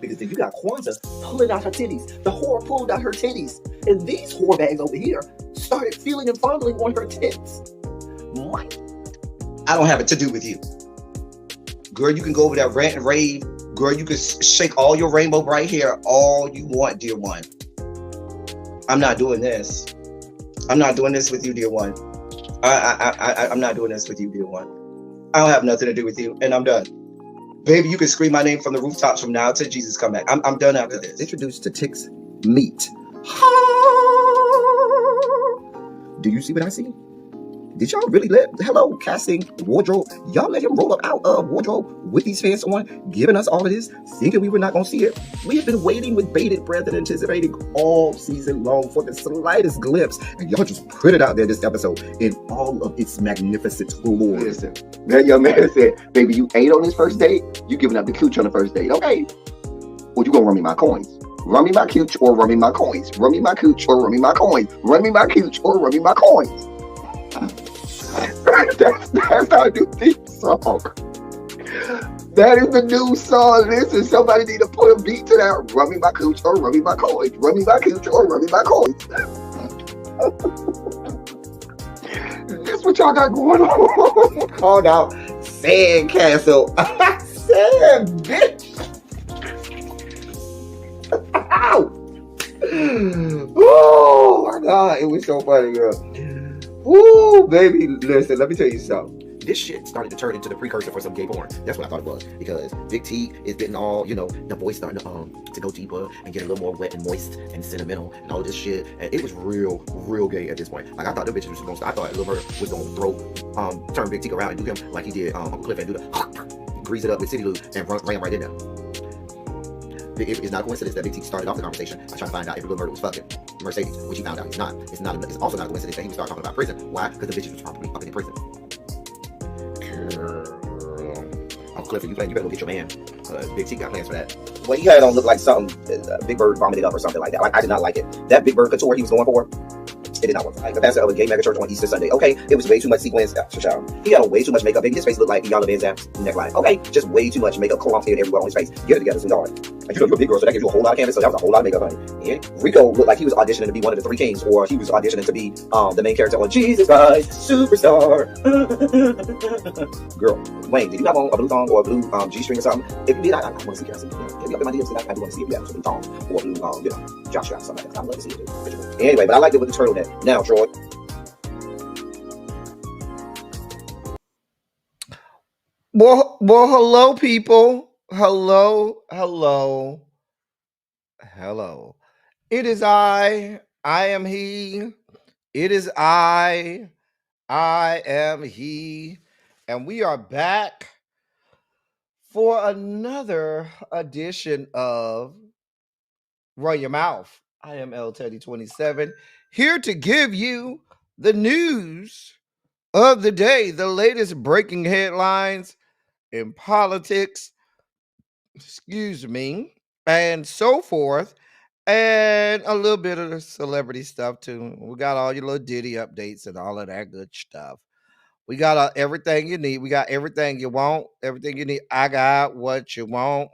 because then you got Kwanzaa pulling out her titties. The whore pulled out her titties. And these whore bags over here started feeling and fondling on her tits. Mike, I don't have it to do with you. Girl, you can go over there, rant and rave. Girl, you can shake all your rainbow bright hair all you want, dear one. I'm not doing this. I'm not doing this with you, dear one. I'm not doing this with you, dear one. I don't have nothing to do with you, and I'm done. Baby, you can scream my name from the rooftops from now till Jesus come back. I'm done after this. Introduced to Tick's Meat. Do you see what I see? Did y'all really hello, casting, wardrobe, y'all let him roll up out of wardrobe with these pants on, giving us all of this, thinking we were not going to see it? We have been waiting with bated breath and anticipating all season long for the slightest glimpse, and y'all just put it out there this episode in all of its magnificent glory. Listen, that young man said, baby, you ate on this first date, you giving up the cooch on the first date, okay? Well, you gonna run me my coins. Run me my cooch or run me my coins. Run me my cooch or run me my coins. Run me my cooch or run me my coins. That's our new theme song. That is the new song. Listen, somebody need to put a beat to that. Run me my cooch or run me my coins. Run me my cooch or run me my coins. That's what y'all got going on. Called out Sandcastle. Sand, bitch. Ow. Oh my God, it was so funny, girl. Woo, baby, listen, let me tell you something. This shit started to turn into the precursor for some gay porn. That's what I thought it was. Because Big T is getting all, the voice starting to go deeper and get a little more wet and moist and sentimental and all this shit. And it was real gay at this point. Like, I thought the bitches was going to start. I thought Lil Murder was going to turn Big T around and do him like he did Uncle Cliff and do the grease it up with City Lou and ran right in there. It's not a coincidence that Big T started off the conversation by trying to find out if Lil Murder was fucking Mercedes, which he found out he's not. It's also not a coincidence that he would start talking about prison. Why? Because the bitches was probably up in prison. Uncle Cliff, you better go get your man. Big T got plans for that. Well, he had on look like something Big Bird vomited up or something like that. Like, I did not like it. That Big Bird couture he was going for, it did not work. Like the pastor of a gay mega church on Easter Sunday. Okay, it was way too much sequence. He had on way too much makeup. Baby, his face looked like Iyanla Vanzant's neckline. Okay, just way too much makeup clumped in everywhere on his face. Get it together, sweetheart. Like, you're a big girl, so that gives you a whole lot of canvas. So that was a whole lot of makeup, honey. And Rico looked like he was auditioning to be one of the three kings, or he was auditioning to be the main character on Jesus Christ Superstar. Girl, Wayne, did you have on a blue thong or a blue G-string or something? If you did, I want to see. Can I see? Get me up in my DMs. I do want to see if you have a blue thong or a blue, jock strap, something like that. I'd love to see it too. Anyway, but I liked it with the turtleneck. Now, Troy. Well, hello, people. Hello. It is I am he. It is I am he. And we are back for another edition of Run Your Mouth. I am L Teddy 27, here to give you the news of the day, the latest breaking headlines in politics, and so forth, and a little bit of the celebrity stuff too. We got all your little Diddy updates and all of that good stuff. We got everything you need. We got everything you want, everything you need. I got what you want.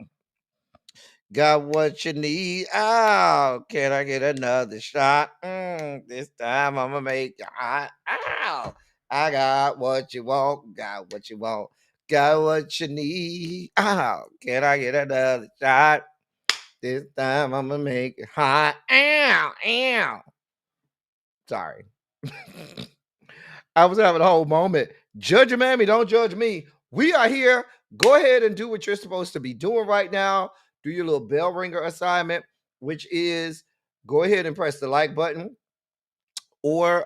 Got what you need. Oh, can I get another shot? This time I'm gonna make you hot. Ow. I got what you want. Got what you want. Got what you need. Oh, can I get another shot? This time I'm gonna make it hot. Ow. Sorry. I was having a whole moment. Judge your mammy, don't judge me. We are here. Go ahead and do what you're supposed to be doing right now. Do your little bell ringer assignment, which is go ahead and press the like button or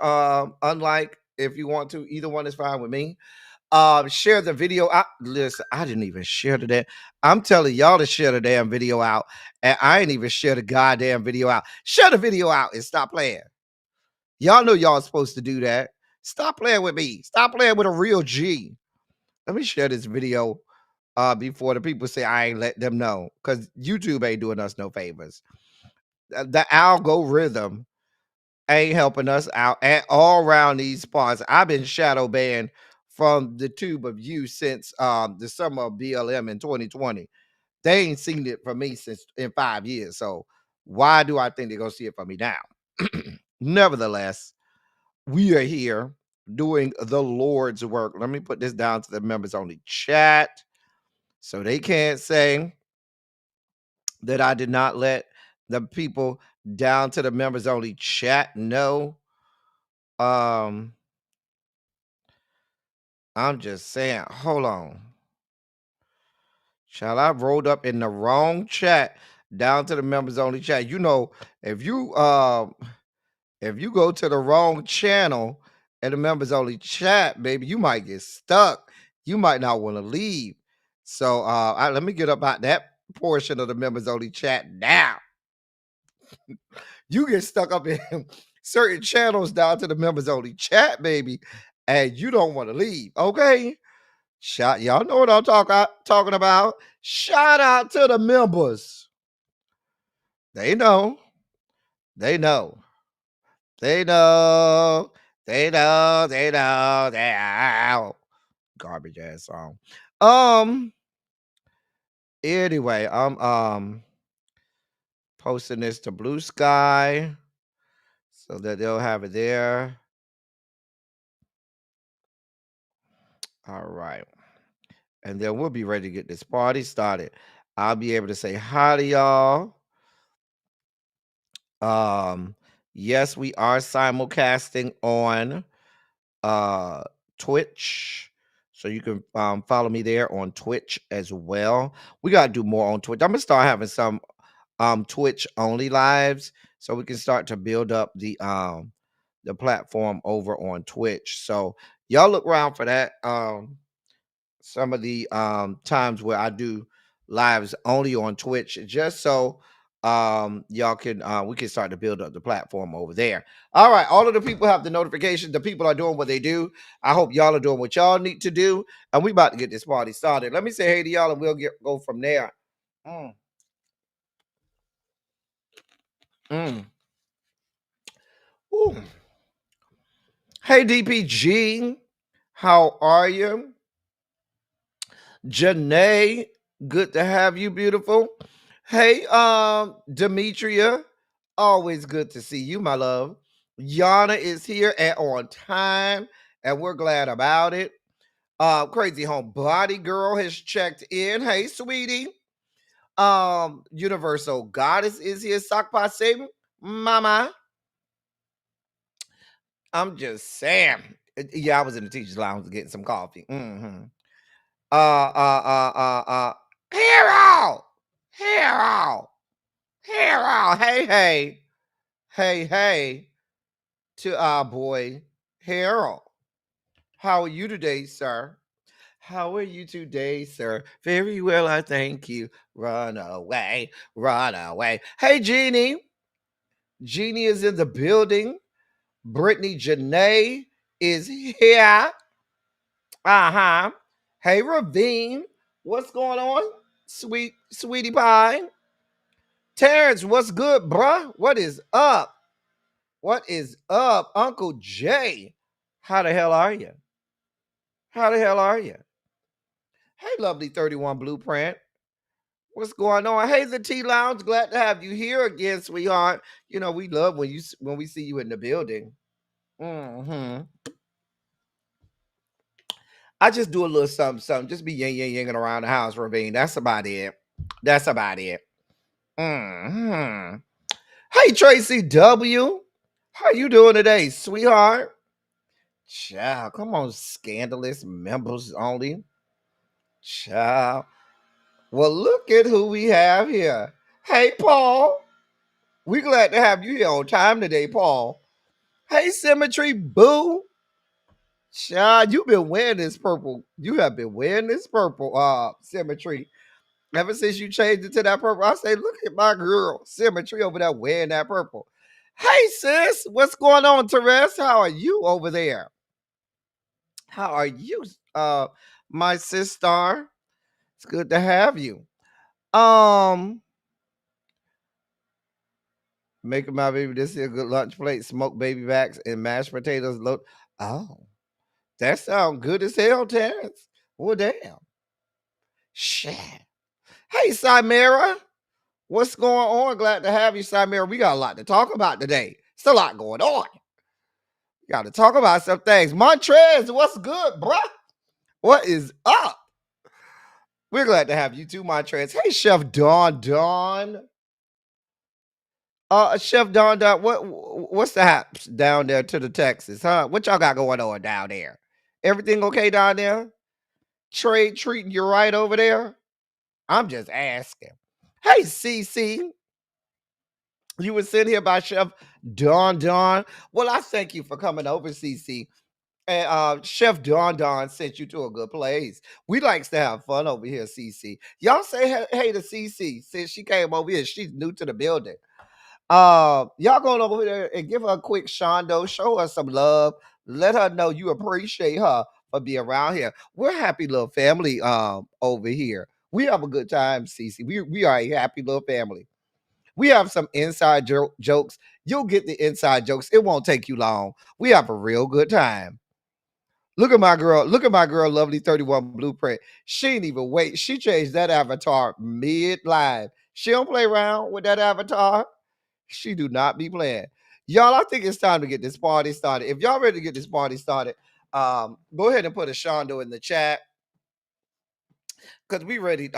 unlike if you want to. Either one is fine with me. Share the video. Listen, I didn't even share the I'm telling y'all to share the damn video out, and I ain't even share the goddamn video out. Share the video out and stop playing. Y'all know y'all supposed to do that. Stop playing with me. Stop playing with a real G. Let me share this video before the people say I ain't let them know, because YouTube ain't doing us no favors. The algorithm ain't helping us out at all around these parts. I've been shadow banned from the tube of you since the summer of BLM in 2020. They ain't seen it from me since in 5 years. So why do I think they're gonna see it from me now? Nevertheless, we are here doing the Lord's work. Let me put this down to the members only chat so they can't say that I did not let the people down to the members only chat know. Um, I'm just saying, hold on. Child, I rolled up in the wrong chat down to the members only chat. You know, if you go to the wrong channel and the members only chat, baby, you might get stuck. You might not want to leave. So let me get about that portion of the members only chat now. You get stuck up in certain channels down to the members only chat, baby, and you don't want to leave. Okay. Y'all know what I'm talking about. Shout out to the members. They know. They know. They know. They know. They know. They know. Garbage ass song. Anyway, I'm posting this to Bluesky so that they'll have it there. All right. And then we'll be ready to get this party started. I'll be able to say hi to y'all. Um, yes, we are simulcasting on Twitch. So you can follow me there on Twitch as well. We gotta do more on Twitch. I'm gonna start having some Twitch only lives so we can start to build up the platform over on Twitch. So y'all look around for that. Some of the times where I do lives only on Twitch, just so y'all can we can start to build up the platform over there. All right, all of the people have the notifications. The people are doing what they do. I hope y'all are doing what y'all need to do, and we about to get this party started. Let me say hey to y'all, and we'll go from there. Mm, mm. Ooh. Hey DPG, how are you? Janae, good to have you, beautiful. Hey, Demetria, always good to see you, my love. Yana is here and on time, and we're glad about it. Crazy Home Body Girl has checked in. Hey, sweetie. Universal Goddess is here. Sakpa Saving, Mama. I'm just saying. Yeah, I was in the teacher's lounge getting some coffee. Mm-hmm. Hero, hero, hero. Hey, hey, hey, hey, to our boy Harold. How are you today, sir? How are you today, sir? Very well, I thank you. Run away, run away. Hey, Jeannie. Jeannie is in the building. Brittany Janae is here. Uh-huh. Hey, Ravine. What's going on? Sweetie pie. Terrence, what's good, bruh? What is up? What is up, Uncle Jay? How the hell are you? How the hell are you? Hey, lovely 31 Blueprint. What's going on? Hey, the T Lounge. Glad to have you here again, sweetheart. You know, we love when we see you in the building. Hmm. I just do a little something, something. Just be yinging around the house, Ravine. That's about it. That's about it. Hmm. Hey, Tracy W. How you doing today, sweetheart? Child, come on, scandalous members only. Child. Well, look at who we have here. Hey, Paul. We glad to have you here on time today, Paul. Hey, Symmetry Boo. Child, you've been wearing this purple. You have been wearing this purple, Symmetry. Ever since you changed it to that purple, I say, look at my girl, Symmetry over there wearing that purple. Hey, sis, what's going on, Therese? How are you over there? How are you, my sister? It's good to have you. Um, Making my baby this here good lunch plate, smoked baby backs and mashed potatoes. Oh, that sounds good as hell, Terrence. Well, damn. Shit. Hey, Simera. What's going on? Glad to have you, Simera. We got a lot to talk about today. It's a lot going on. We got to talk about some things. Montrez, what's good, bruh? What is up? We're glad to have you too, Montrez. Hey, Chef Dawn. Chef Dawn, what's the haps down there to the Texas, huh? What y'all got going on down there? Everything okay down there? Trade treating you right over there? I'm just asking. Hey, CC, you were sitting here by Chef Dawn. Well, I thank you for coming over, CC. And Chef Dawn sent you to a good place. We likes to have fun over here, CC. Y'all say hey to CC since she came over here. She's new to the building. Y'all going over there and give her a quick shondo, show her some love, let her know you appreciate her for being around here. We're a happy little family over here. We have a good time, CC. We are a happy little family. We have some inside jokes. You'll get the inside jokes. It won't take you long. We have a real good time. Look at my girl. Look at my girl, Lovely 31 Blueprint. She ain't even wait. She changed that avatar mid-live. She don't play around with that avatar. She do not be playing. Y'all, I think it's time to get this party started. If y'all ready to get this party started, go ahead and put a Shondo in the chat. Because we ready.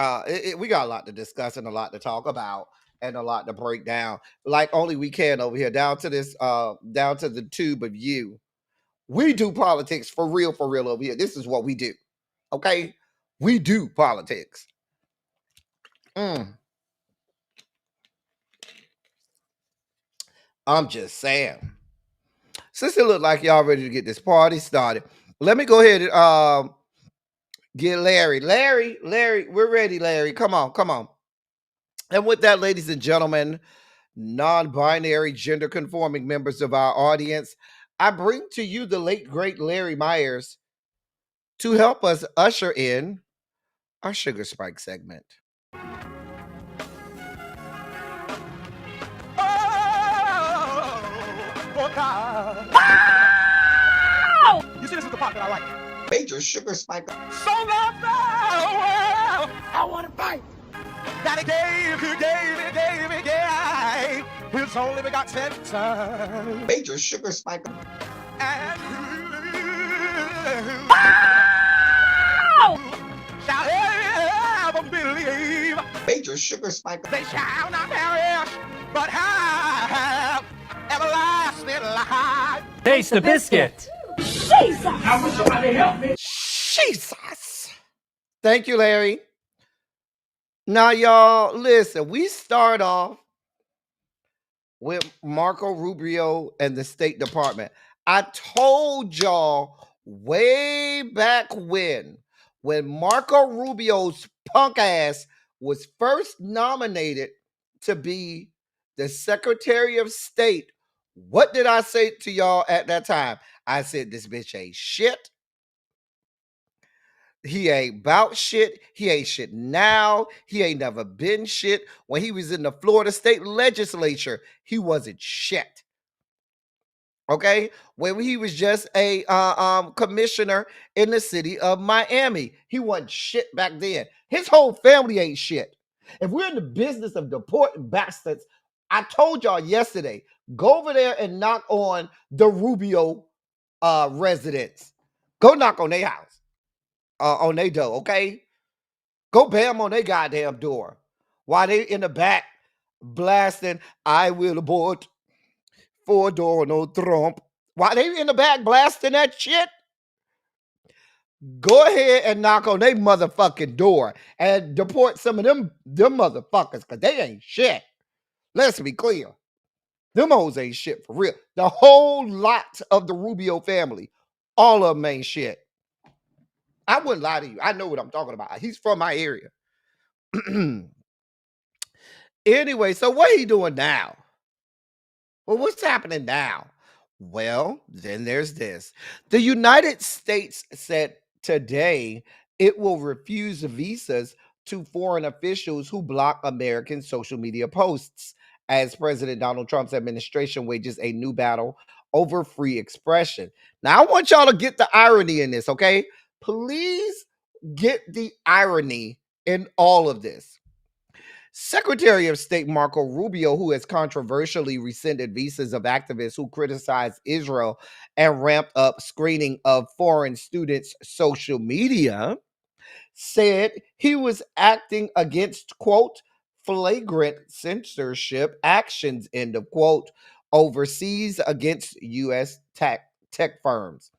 We got a lot to discuss and a lot to talk about and a lot to break down. Like only we can over here. Down to down to the tube of you. We do politics for real over here. This is what we do. Okay? We do politics. I'm just saying. Since it look like y'all ready to get this party started, let me go ahead and get Larry. Larry, we're ready, Larry. Come on. And with that, ladies and gentlemen, non-binary, gender-conforming members of our audience, I bring to you the late, great Larry Myers to help us usher in our Sugar Spike segment. Oh, God. You see, this is the part that I like. Major Sugar Spike. So loved the world, I want to fight. That he gave his only begotten son. Major Sugar Spike. And who shall ever believe? Major Sugar Spike. They shall not perish, but have everlasting life. Taste the biscuit. Jesus! I wish somebody help me. Jesus. Thank you, Larry. Now, y'all, listen, we start off with Marco Rubio and the State Department. I told y'all way back when Marco Rubio's punk ass was first nominated to be the Secretary of State. What did I say to y'all at that time? I said, this bitch ain't shit. He ain't about shit. He ain't shit now. He ain't never been shit. When he was in the Florida State Legislature, he wasn't shit. Okay? When he was just a commissioner in the city of Miami, he wasn't shit back then. His whole family ain't shit. If we're in the business of deporting bastards, I told y'all yesterday, go over there and knock on the Rubio residents. Go knock on their house. On their door, okay? Go bam on their goddamn door while they in the back blasting, I will abort for Donald Trump. While they in the back blasting that shit, go ahead and knock on their motherfucking door and deport some of them motherfuckers because they ain't shit. Let's be clear. Them hoes ain't shit for real. The whole lot of the Rubio family, all of them ain't shit. I wouldn't lie to you. I know what I'm talking about. He's from my area. Anyway, so what he doing now? Well, what's happening now? Well, then there's this. The United States said today it will refuse visas to foreign officials who block American social media posts as President Donald Trump's administration wages a new battle over free expression. Now, I want y'all to get the irony in this, okay? Please get the irony in all of this. Secretary of State Marco Rubio, who has controversially rescinded visas of activists who criticize Israel and ramped up screening of foreign students' social media, said he was acting against, quote, flagrant censorship actions, end of quote, overseas against U.S. tech firms.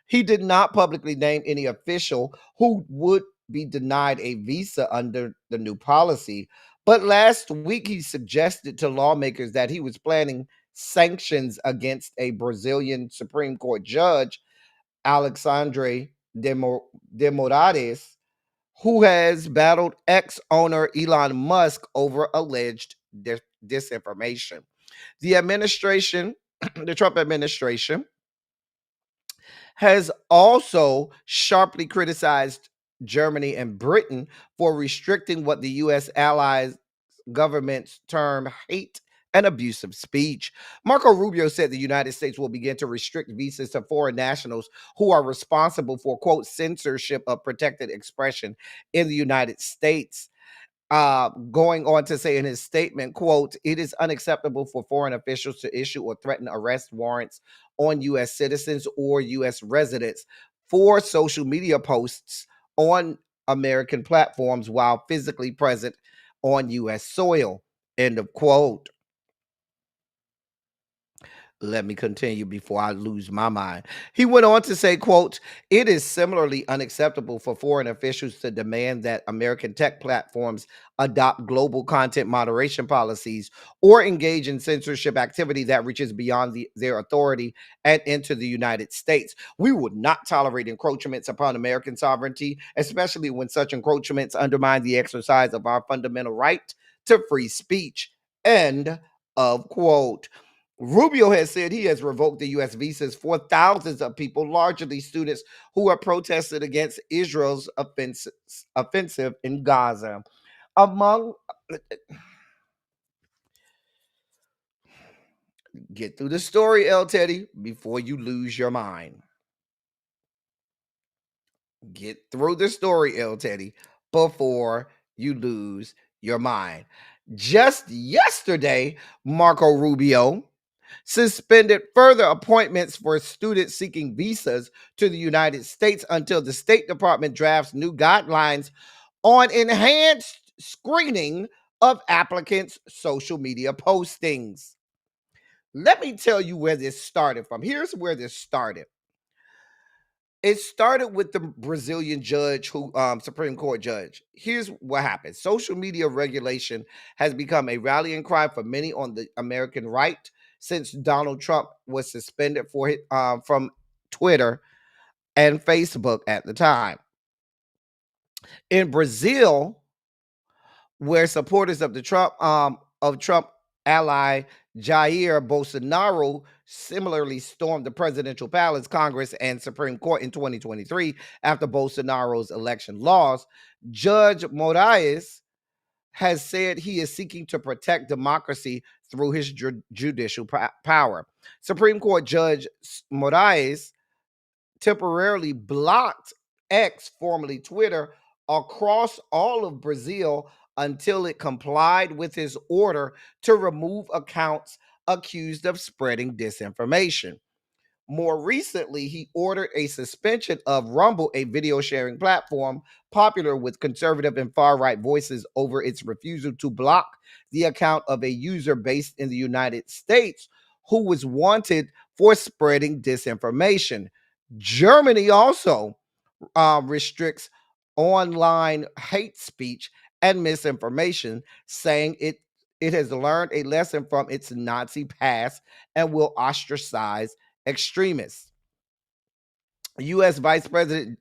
He did not publicly name any official who would be denied a visa under the new policy, but last week he suggested to lawmakers that he was planning sanctions against a Brazilian Supreme Court judge, Alexandre de Moraes, who has battled ex owner Elon Musk over alleged disinformation. The administration, the Trump administration, has also sharply criticized Germany and Britain for restricting what the U.S. allies governments term hate and abusive speech. Marco Rubio said the United States will begin to restrict visas to foreign nationals who are responsible for, quote, censorship of protected expression in the United States. Going on to say in his statement, quote, it is unacceptable for foreign officials to issue or threaten arrest warrants on U.S. citizens or U.S. residents for social media posts on American platforms while physically present on U.S. soil, end of quote. Let me continue before I lose my mind. He went on to say, quote, it is similarly unacceptable for foreign officials to demand that American tech platforms adopt global content moderation policies or engage in censorship activity that reaches beyond their authority and into the United States. We would not tolerate encroachments upon American sovereignty, especially when such encroachments undermine the exercise of our fundamental right to free speech, end of quote. Rubio has said he has revoked the U.S. visas for thousands of people, largely students who have protested against Israel's offensive in Gaza. Among Get through the story, El Teddy, before you lose your mind. Get through the story, El Teddy, before you lose your mind. Just yesterday, Marco Rubio suspended further appointments for students seeking visas to the United States until the State Department drafts new guidelines on enhanced screening of applicants' social media postings. Let me tell you where this started from. Here's where this started. It started with the Brazilian judge, who Supreme Court judge. Here's what happened. Social media regulation has become a rallying cry for many on the American right since Donald Trump was suspended from Twitter and Facebook at the time. In Brazil, where supporters of the Trump ally Jair Bolsonaro similarly stormed the presidential palace, Congress, and Supreme Court in 2023 after Bolsonaro's election loss, Judge Moraes has said he is seeking to protect democracy through his judicial power. Supreme Court Judge Moraes temporarily blocked X, formerly Twitter, across all of Brazil until it complied with his order to remove accounts accused of spreading disinformation. More recently, he ordered a suspension of Rumble, a video sharing platform popular with conservative and far right voices, over its refusal to block the account of a user based in the United States who was wanted for spreading disinformation. Germany also restricts online hate speech and misinformation, saying it has learned a lesson from its Nazi past and will ostracize extremists. U.S. Vice President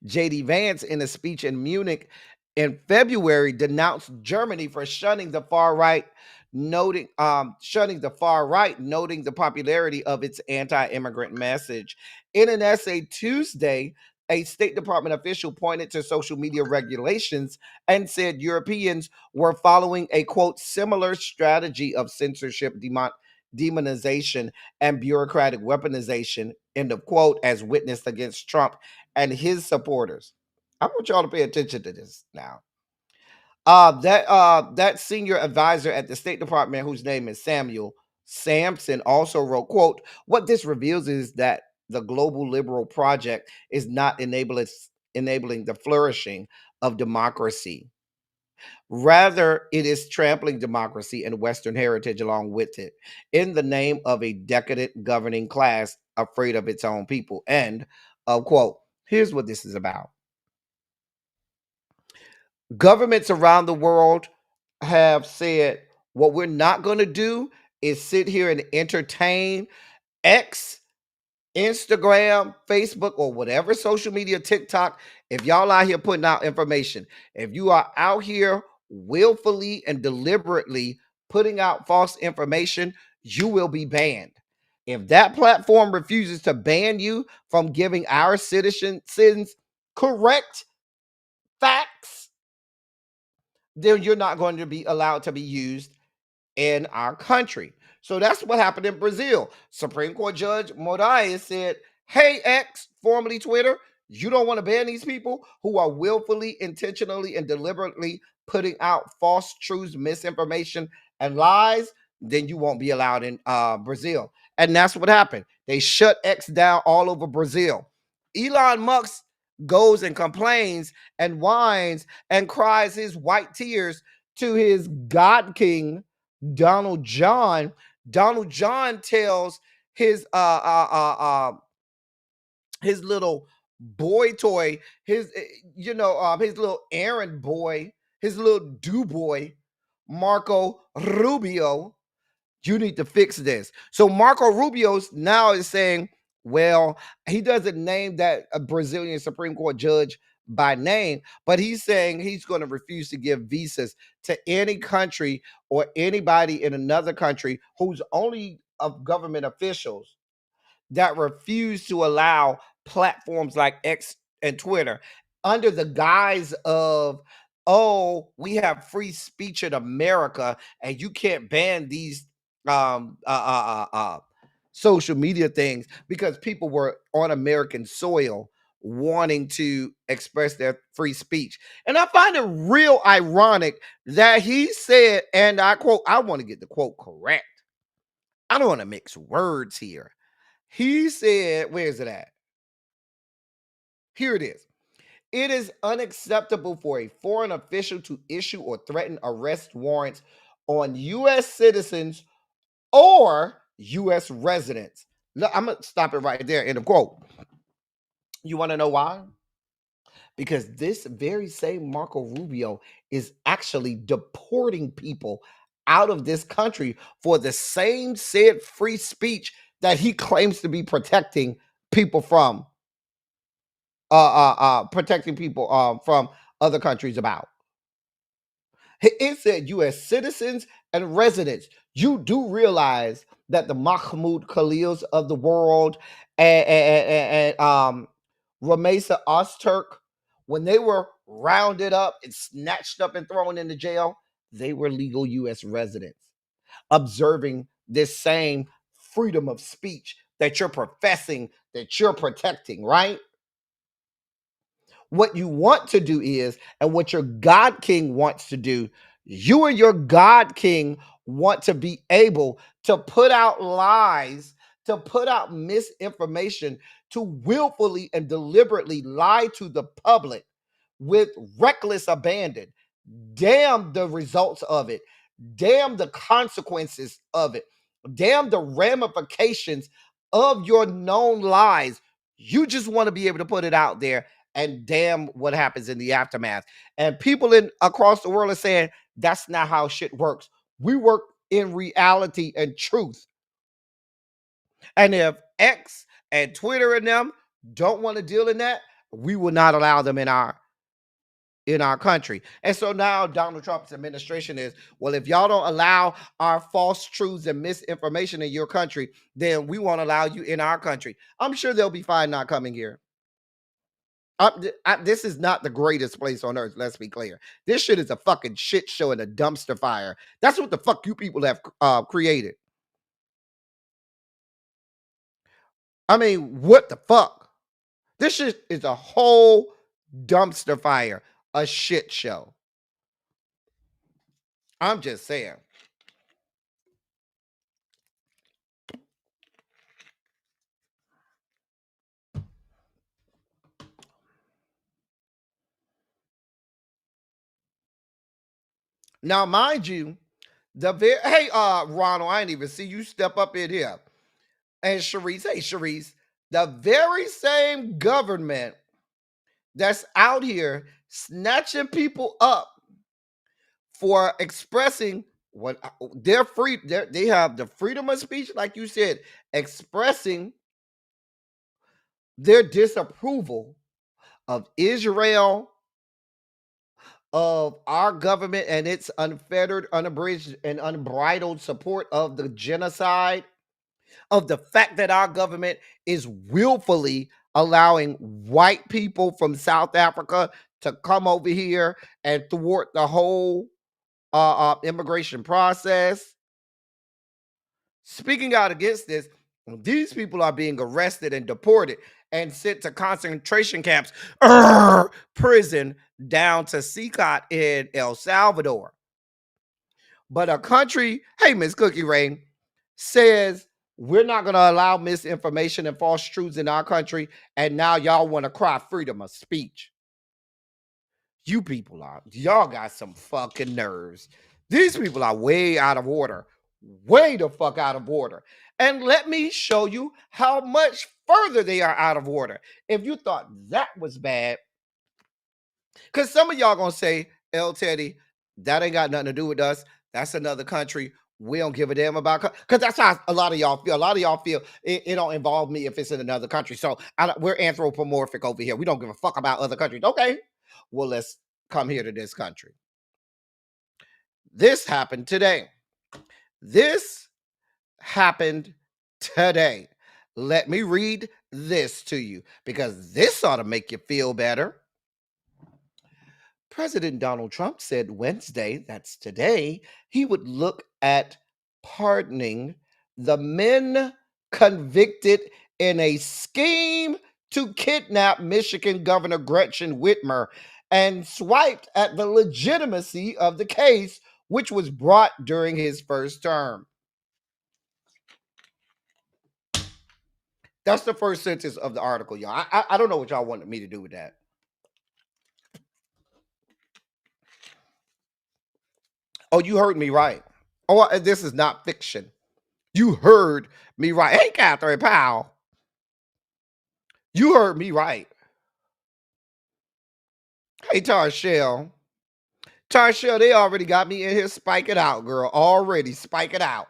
J.D. Vance, in a speech in Munich in February, denounced Germany for shunning the far right, noting the popularity of its anti-immigrant message. In an essay Tuesday, a State Department official pointed to social media regulations and said Europeans were following a, quote, similar strategy of censorship, demonization, and bureaucratic weaponization, end of quote, as witnessed against Trump and his supporters. I want y'all to pay attention to this now. That senior advisor at the State Department, whose name is Samuel Sampson, also wrote, quote, "What this reveals is that the global liberal project is not enabling the flourishing of democracy. Rather, it is trampling democracy and Western heritage along with it in the name of a decadent governing class afraid of its own people." And, quote, here's what this is about. Governments around the world have said, what we're not going to do is sit here and entertain X, Instagram, Facebook, or whatever social media, TikTok. If y'all out here putting out information, if you are out here willfully and deliberately putting out false information, you will be banned. If that platform refuses to ban you from giving our citizens correct facts, then you're not going to be allowed to be used in our country. So that's what happened in Brazil. Supreme Court Judge Moraes said, "Hey, X, formerly Twitter, you don't want to ban these people who are willfully, intentionally, and deliberately putting out false truths, misinformation, and lies, then you won't be allowed in Brazil." And that's what happened. They shut X down all over Brazil. Elon Musk goes and complains and whines and cries his white tears to his God King, Donald John. Donald John tells his his little boy toy, his little errand boy, his little do boy, Marco Rubio, you need to fix this. So Marco Rubio's now is saying, well, he doesn't name that a Brazilian Supreme Court judge by name, but he's saying he's going to refuse to give visas to any country or anybody in another country who's only of government officials that refuse to allow platforms like X and Twitter under the guise of, oh, we have free speech in America and you can't ban these um uh, uh, uh, uh, social media things because people were on American soil wanting to express their free speech. And I find it real ironic that he said, and I quote, I want to get the quote correct. I don't want to mix words here. He said, where is it at? Here it is. "It is unacceptable for a foreign official to issue or threaten arrest warrants on U.S. citizens or U.S. residents." Look, I'm going to stop it right there in the quote. You want to know why? Because this very same Marco Rubio is actually deporting people out of this country for the same said free speech that he claims to be protecting people from. Protecting people from other countries about. It said U.S. citizens and residents. You do realize that the Mahmoud Khalils of the world and Ramesa Ozturk, when they were rounded up and snatched up and thrown into jail, they were legal U.S. residents observing this same freedom of speech that you're professing, that you're protecting, right? What you want to do is, and what your God King wants to do, you and your God King want to be able to put out lies, to put out misinformation, to willfully and deliberately lie to the public with reckless abandon. Damn the results of it. Damn the consequences of it. Damn the ramifications of your known lies. You just want to be able to put it out there, and damn what happens in the aftermath. And people in across the world are saying that's not how shit works. We work in reality and truth. And if X and Twitter and them don't want to deal in that, we will not allow them in our country. And so now Donald Trump's administration is, well, if y'all don't allow our false truths and misinformation in your country, then we won't allow you in our country. I'm sure they'll be fine not coming here. This is not the greatest place on earth. Let's be clear. This shit is a fucking shit show and a dumpster fire. That's what the fuck you people have created. I mean, what the fuck? This shit is a whole dumpster fire, a shit show. I'm just saying. Now, mind you, hey, Ronald, I didn't even see you step up in here. And Sharice, hey, Sharice, the very same government that's out here snatching people up for expressing what they're free, they have the freedom of speech, like you said, expressing their disapproval of Israel, of our government and its unfettered, unabridged, and unbridled support of the genocide, of the fact that our government is willfully allowing white people from South Africa to come over here and thwart the whole immigration process. Speaking out against this, these people are being arrested and deported and sent to concentration camps, prison down to Secot in El Salvador. But a country, hey, Miss Cookie Rain, says we're not going to allow misinformation and false truths in our country, and now y'all want to cry freedom of speech. You people y'all got some fucking nerves. These people are way out of order. Way the fuck out of order. And let me show you how much further they are out of order. If you thought that was bad, because some of y'all gonna say, El Teddy, that ain't got nothing to do with us. That's another country. We don't give a damn about, because that's how a lot of y'all feel. A lot of y'all feel it don't involve me if it's in another country. So we're anthropomorphic over here. We don't give a fuck about other countries. Okay, well, let's come here to this country. This happened today. This happened today. Let me read this to you because this ought to make you feel better. President Donald Trump said Wednesday, that's today, he would look at pardoning the men convicted in a scheme to kidnap Michigan Governor Gretchen Whitmer and swiped at the legitimacy of the case, which was brought during his first term. That's the first sentence of the article, y'all. I don't know what y'all wanted me to do with that. Oh, you heard me right. Oh, this is not fiction. You heard me right. Hey, Catherine Powell. You heard me right. Hey, Tarshell. Tarshell, they already got me in here. Spike it out, girl. Already spike it out.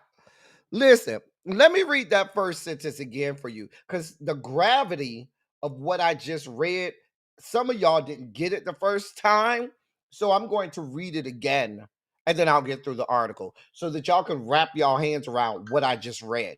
Listen, let me read that first sentence again for you because the gravity of what I just read, some of y'all didn't get it the first time. So I'm going to read it again and then I'll get through the article so that y'all can wrap y'all hands around what I just read.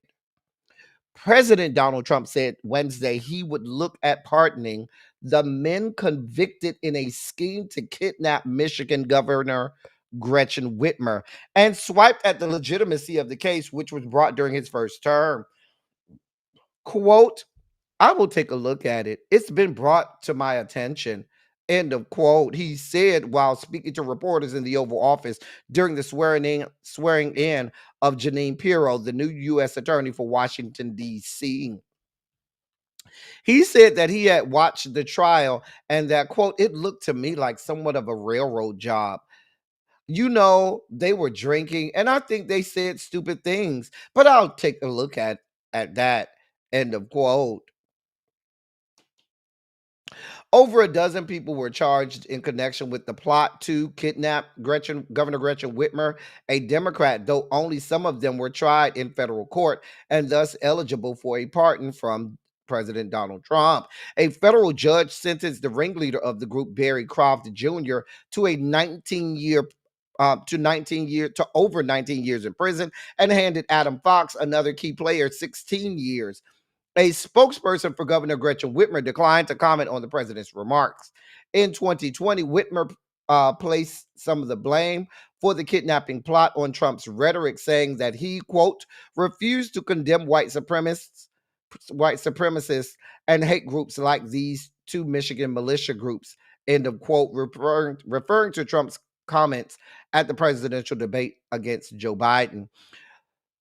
President Donald Trump said Wednesday he would look at pardoning the men convicted in a scheme to kidnap Michigan Governor Gretchen Whitmer and swiped at the legitimacy of the case, which was brought during his first term. Quote, I will take a look at it. It's been brought to my attention. End of quote. He said while speaking to reporters in the Oval Office during the swearing in of Jeanine Pirro, the new U.S. Attorney for Washington, D.C. He said that he had watched the trial and that, quote, it looked to me like somewhat of a railroad job. You know, they were drinking, and I think they said stupid things, but I'll take a look at that, end of quote. Over a dozen people were charged in connection with the plot to kidnap Governor Gretchen Whitmer, a Democrat, though only some of them were tried in federal court and thus eligible for a pardon from President Donald Trump. A federal judge sentenced the ringleader of the group, Barry Croft Jr., to a 19-year to over 19 years in prison and handed Adam Fox, another key player, 16 years. A spokesperson for Governor Gretchen Whitmer declined to comment on the president's remarks. In 2020, Whitmer placed some of the blame for the kidnapping plot on Trump's rhetoric, saying that he, quote, refused to condemn white supremacists and hate groups like these two Michigan militia groups, end of quote, referring to Trump's comments at the presidential debate against Joe Biden.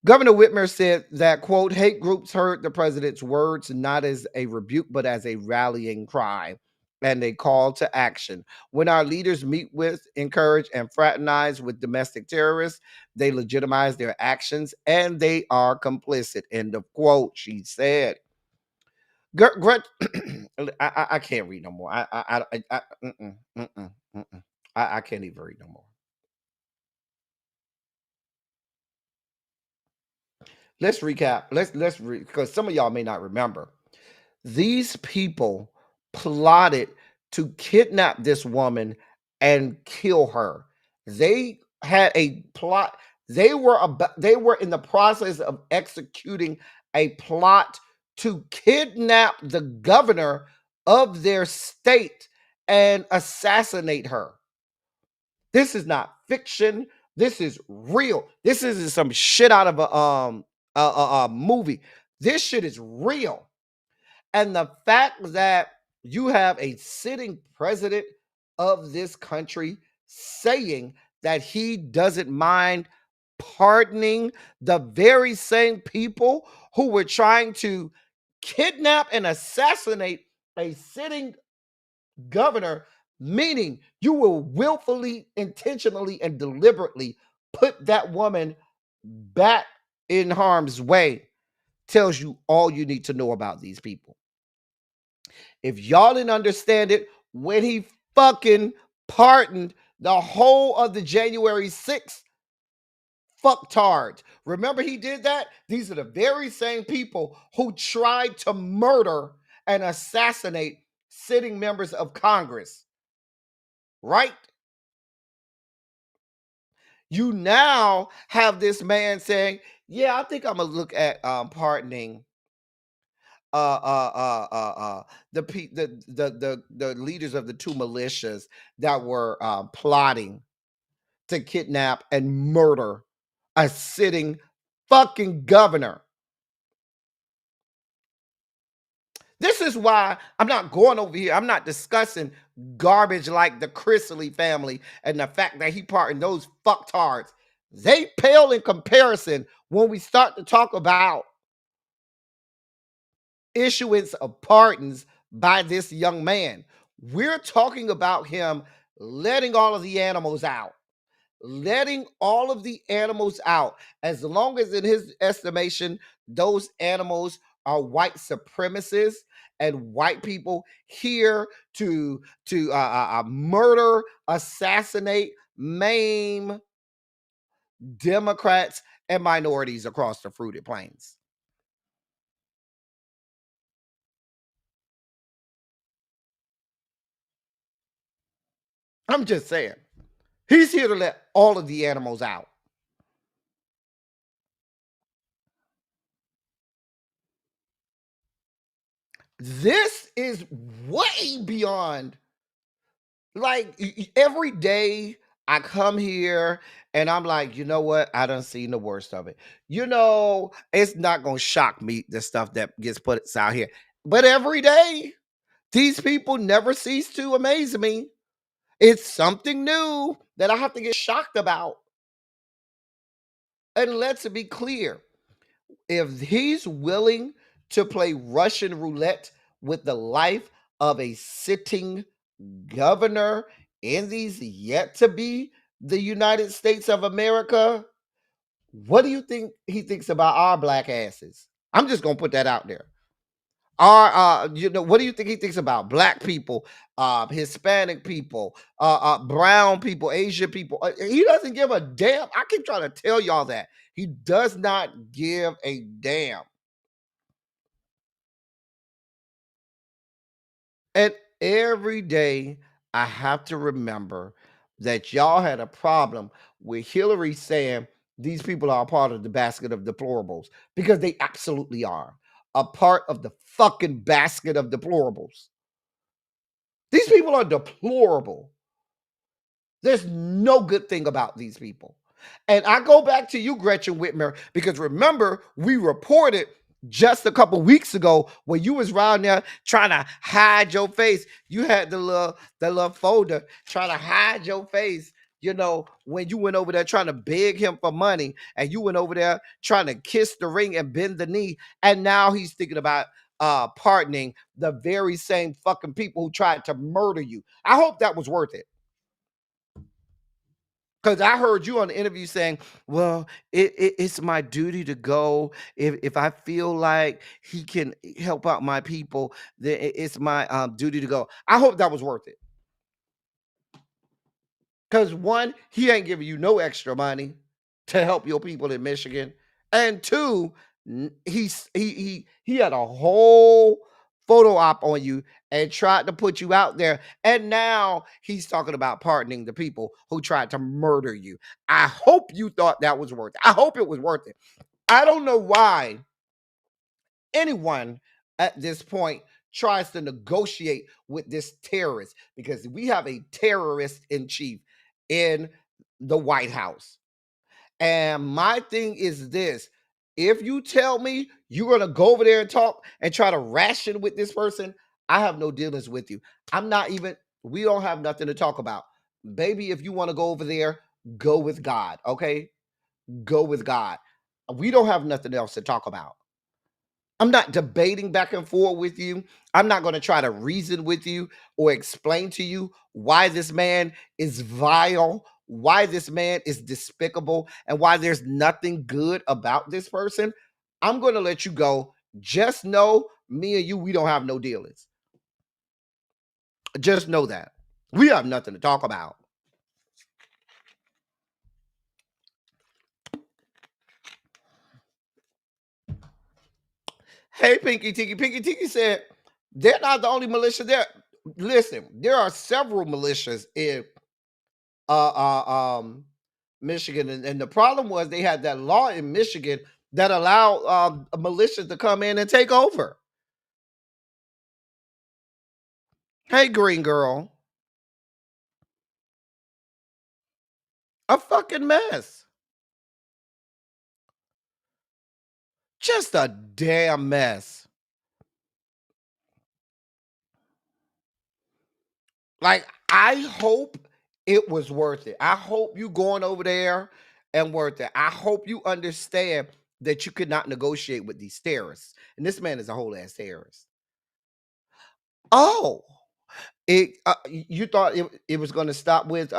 Governor Whitmer said that, quote, hate groups heard the president's words not as a rebuke, but as a rallying cry and a call to action. When our leaders meet with, encourage, and fraternize with domestic terrorists, they legitimize their actions and they are complicit. End of quote, she said. I can't read no more. I can't even read no more. Let's recap. Let's because some of y'all may not remember. These people plotted to kidnap this woman and kill her. They had a plot. They were in the process of executing a plot to kidnap the governor of their state and assassinate her. This is not fiction. This is real. This isn't some shit out of a movie. This shit is real. And the fact that you have a sitting president of this country saying that he doesn't mind pardoning the very same people who were trying to kidnap and assassinate a sitting governor, meaning you will willfully, intentionally, and deliberately put that woman back in harm's way, tells you all you need to know about these people. If y'all didn't understand it, when he fucking pardoned the whole of the January 6th fucktards. Remember he did that? These are the very same people who tried to murder and assassinate sitting members of Congress. Right? You now have this man saying, yeah, I think I'm gonna look at pardoning the leaders of the two militias that were plotting to kidnap and murder a sitting fucking governor. This is why I'm not going over here. I'm not discussing garbage like the Chrisley family and the fact that he pardoned those fucktards. They pale in comparison when we start to talk about issuance of pardons by this young man. We're talking about him letting all of the animals out. Letting all of the animals out, as long as in his estimation, those animals are white supremacists and white people here to murder, assassinate, maim Democrats and minorities across the fruited plains. I'm just saying. He's here to let all of the animals out. This is way beyond, like, every day I come here and I'm like, you know what? I done seen the worst of it. It's not going to shock me, the stuff that gets put out here. But every day, these people never cease to amaze me. It's something new that I have to get shocked about. And let's be clear, if he's willing to play Russian roulette with the life of a sitting governor in these yet to be the United States of America, what do you think he thinks about our black asses? I'm just gonna put that out there. What do you think he thinks about black people, Hispanic people, brown people, Asian people? He doesn't give a damn. I keep trying to tell y'all that. He does not give a damn. And every day I have to remember that y'all had a problem with Hillary saying these people are a part of the basket of deplorables, because they absolutely are a part of the fucking basket of deplorables. These people are deplorable. There's no good thing about these people. And I go back to you, Gretchen Whitmer, because remember, we reported just a couple weeks ago when you was around there trying to hide your face. You had the little folder trying to hide your face when you went over there trying to beg him for money, and you went over there trying to kiss the ring and bend the knee, and now he's thinking about pardoning the very same fucking people who tried to murder you. I hope that was worth it. Because I heard you on the interview saying, well, it's my duty to go. If I feel like he can help out my people, then it's my duty to go. I hope that was worth it. Because one, he ain't giving you no extra money to help your people in Michigan. And two, he had a whole photo op on you and tried to put you out there. And now he's talking about pardoning the people who tried to murder you. I hope you thought that was worth it. I hope it was worth it. I don't know why anyone at this point tries to negotiate with this terrorist, because we have a terrorist in chief in the White House. And my thing is this: if you tell me you're going to go over there and talk and try to ration with this person, I have no dealings with you. We don't have nothing to talk about. Baby, if you want to go over there, go with God, okay? Go with God. We don't have nothing else to talk about. I'm not debating back and forth with you. I'm not going to try to reason with you or explain to you why this man is vile, why this man is despicable, and why there's nothing good about this person. I'm going to let you go. Just know me and you, we don't have no dealings. Just know that. We have nothing to talk about. Hey, Pinky Tiki. Pinky Tiki said, they're not the only militia there. Listen, there are several militias in Michigan, and the problem was they had that law in Michigan that allowed militias to come in and take over. Hey, green girl, a fucking mess, just a damn mess. Like, I hope it was worth it. I hope you going over there and worth it. I hope you understand that you could not negotiate with these terrorists. And this man is a whole ass terrorist. Oh, you thought it was going to stop with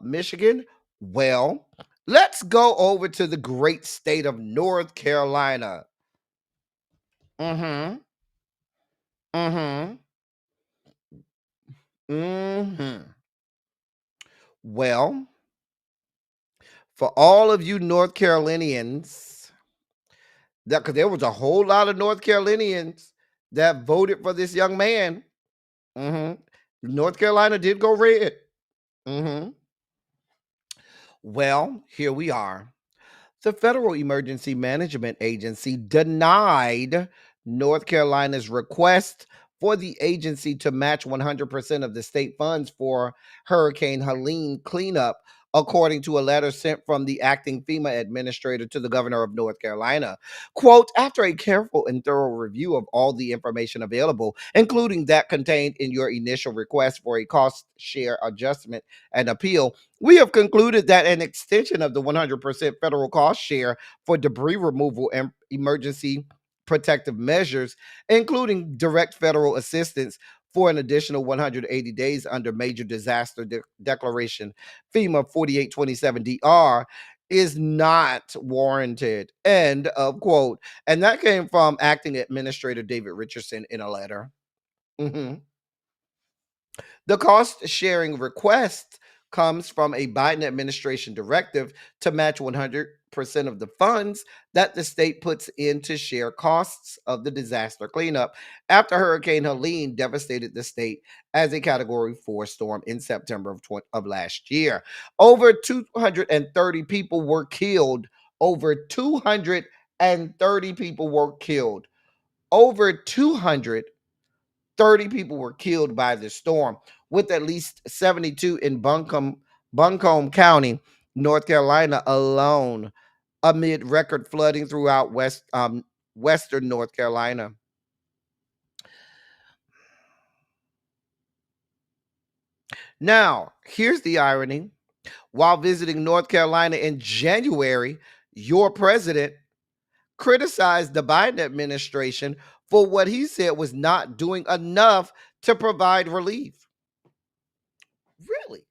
Michigan? Well, let's go over to the great state of North Carolina. Mm-hmm. Mm-hmm. Mm-hmm. Well, for all of you North Carolinians, that because there was a whole lot of North Carolinians that voted for this young man. Mm-hmm. North Carolina did go red. Mm-hmm. Well, here we are. The Federal Emergency Management Agency denied North Carolina's request for the agency to match 100% of the state funds for Hurricane Helene cleanup, according to a letter sent from the acting FEMA administrator to the governor of North Carolina. Quote, after a careful and thorough review of all the information available, including that contained in your initial request for a cost share adjustment and appeal, we have concluded that an extension of the 100% federal cost share for debris removal and emergency protective measures, including direct federal assistance for an additional 180 days under Major Disaster Declaration FEMA 4827DR, is not warranted. End of quote. And that came from Acting Administrator David Richardson in a letter. Mhm. The cost sharing request comes from a Biden administration directive to match 100% of the funds that the state puts in to share costs of the disaster cleanup after Hurricane Helene devastated the state as a Category 4 storm in September of last year. Over 230 people were killed. Over 230 people were killed. Over 230 people were killed by the storm, with at least 72 in Buncombe County, North Carolina alone, amid record flooding throughout western North Carolina. Now, here's the irony. While visiting North Carolina in January, your president criticized the Biden administration for what he said was not doing enough to provide relief. Really?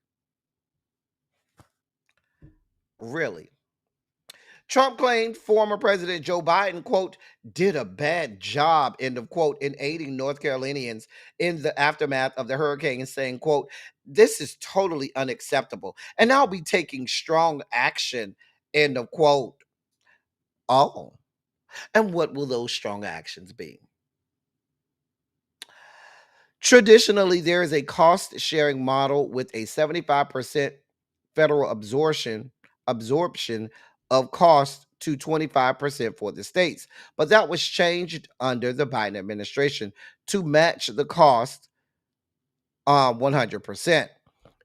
Really? Trump claimed former President Joe Biden, quote, did a bad job, end of quote, in aiding North Carolinians in the aftermath of the hurricane, saying, quote, this is totally unacceptable. And I'll be taking strong action, end of quote. Oh, and what will those strong actions be? Traditionally, there is a cost sharing model with a 75% federal absorption of cost to 25% for the states. But that was changed under the Biden administration to match the cost 100%.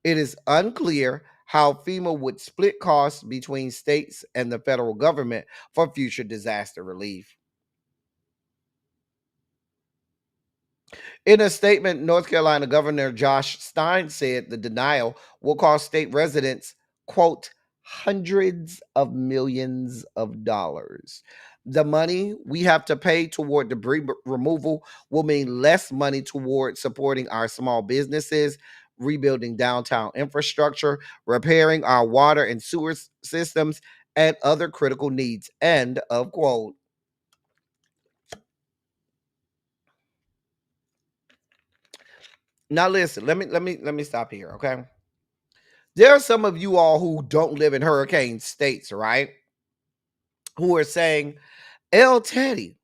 It is unclear how FEMA would split costs between states and the federal government for future disaster relief. In a statement, North Carolina Governor Josh Stein said the denial will cost state residents, quote, hundreds of millions of dollars. The money we have to pay toward debris removal will mean less money toward supporting our small businesses, rebuilding downtown infrastructure, repairing our water and sewer systems, and other critical needs. End of quote. Now listen, let me stop here, okay? There are some of you all who don't live in hurricane states, right? Who are saying, "El Teddy,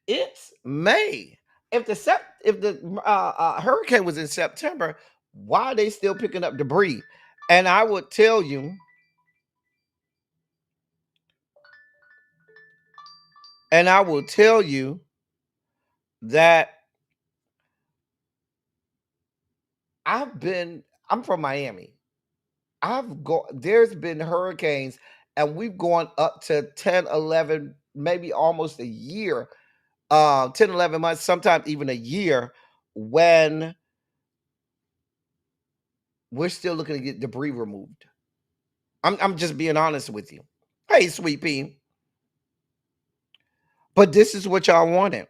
it's May. If the hurricane was in September, why are they still picking up debris?" And I would tell you, and I will tell you that I'm from Miami. There's been hurricanes, and we've gone up to 10, 11, maybe almost a year, 10, 11 months, sometimes even a year, when we're still looking to get debris removed. I'm just being honest with you. Hey, Sweet Pea. But this is what y'all wanted.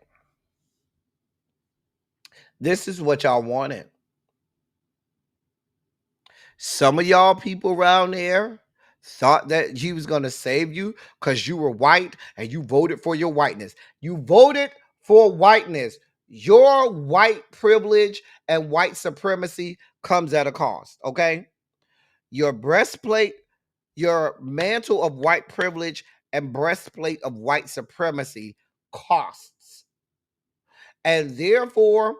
This is what y'all wanted. Some of y'all people around there thought that he was going to save you because you were white and you voted for your whiteness. You voted for whiteness. Your white privilege and white supremacy comes at a cost, okay? Your breastplate, your mantle of white privilege and breastplate of white supremacy costs. And therefore,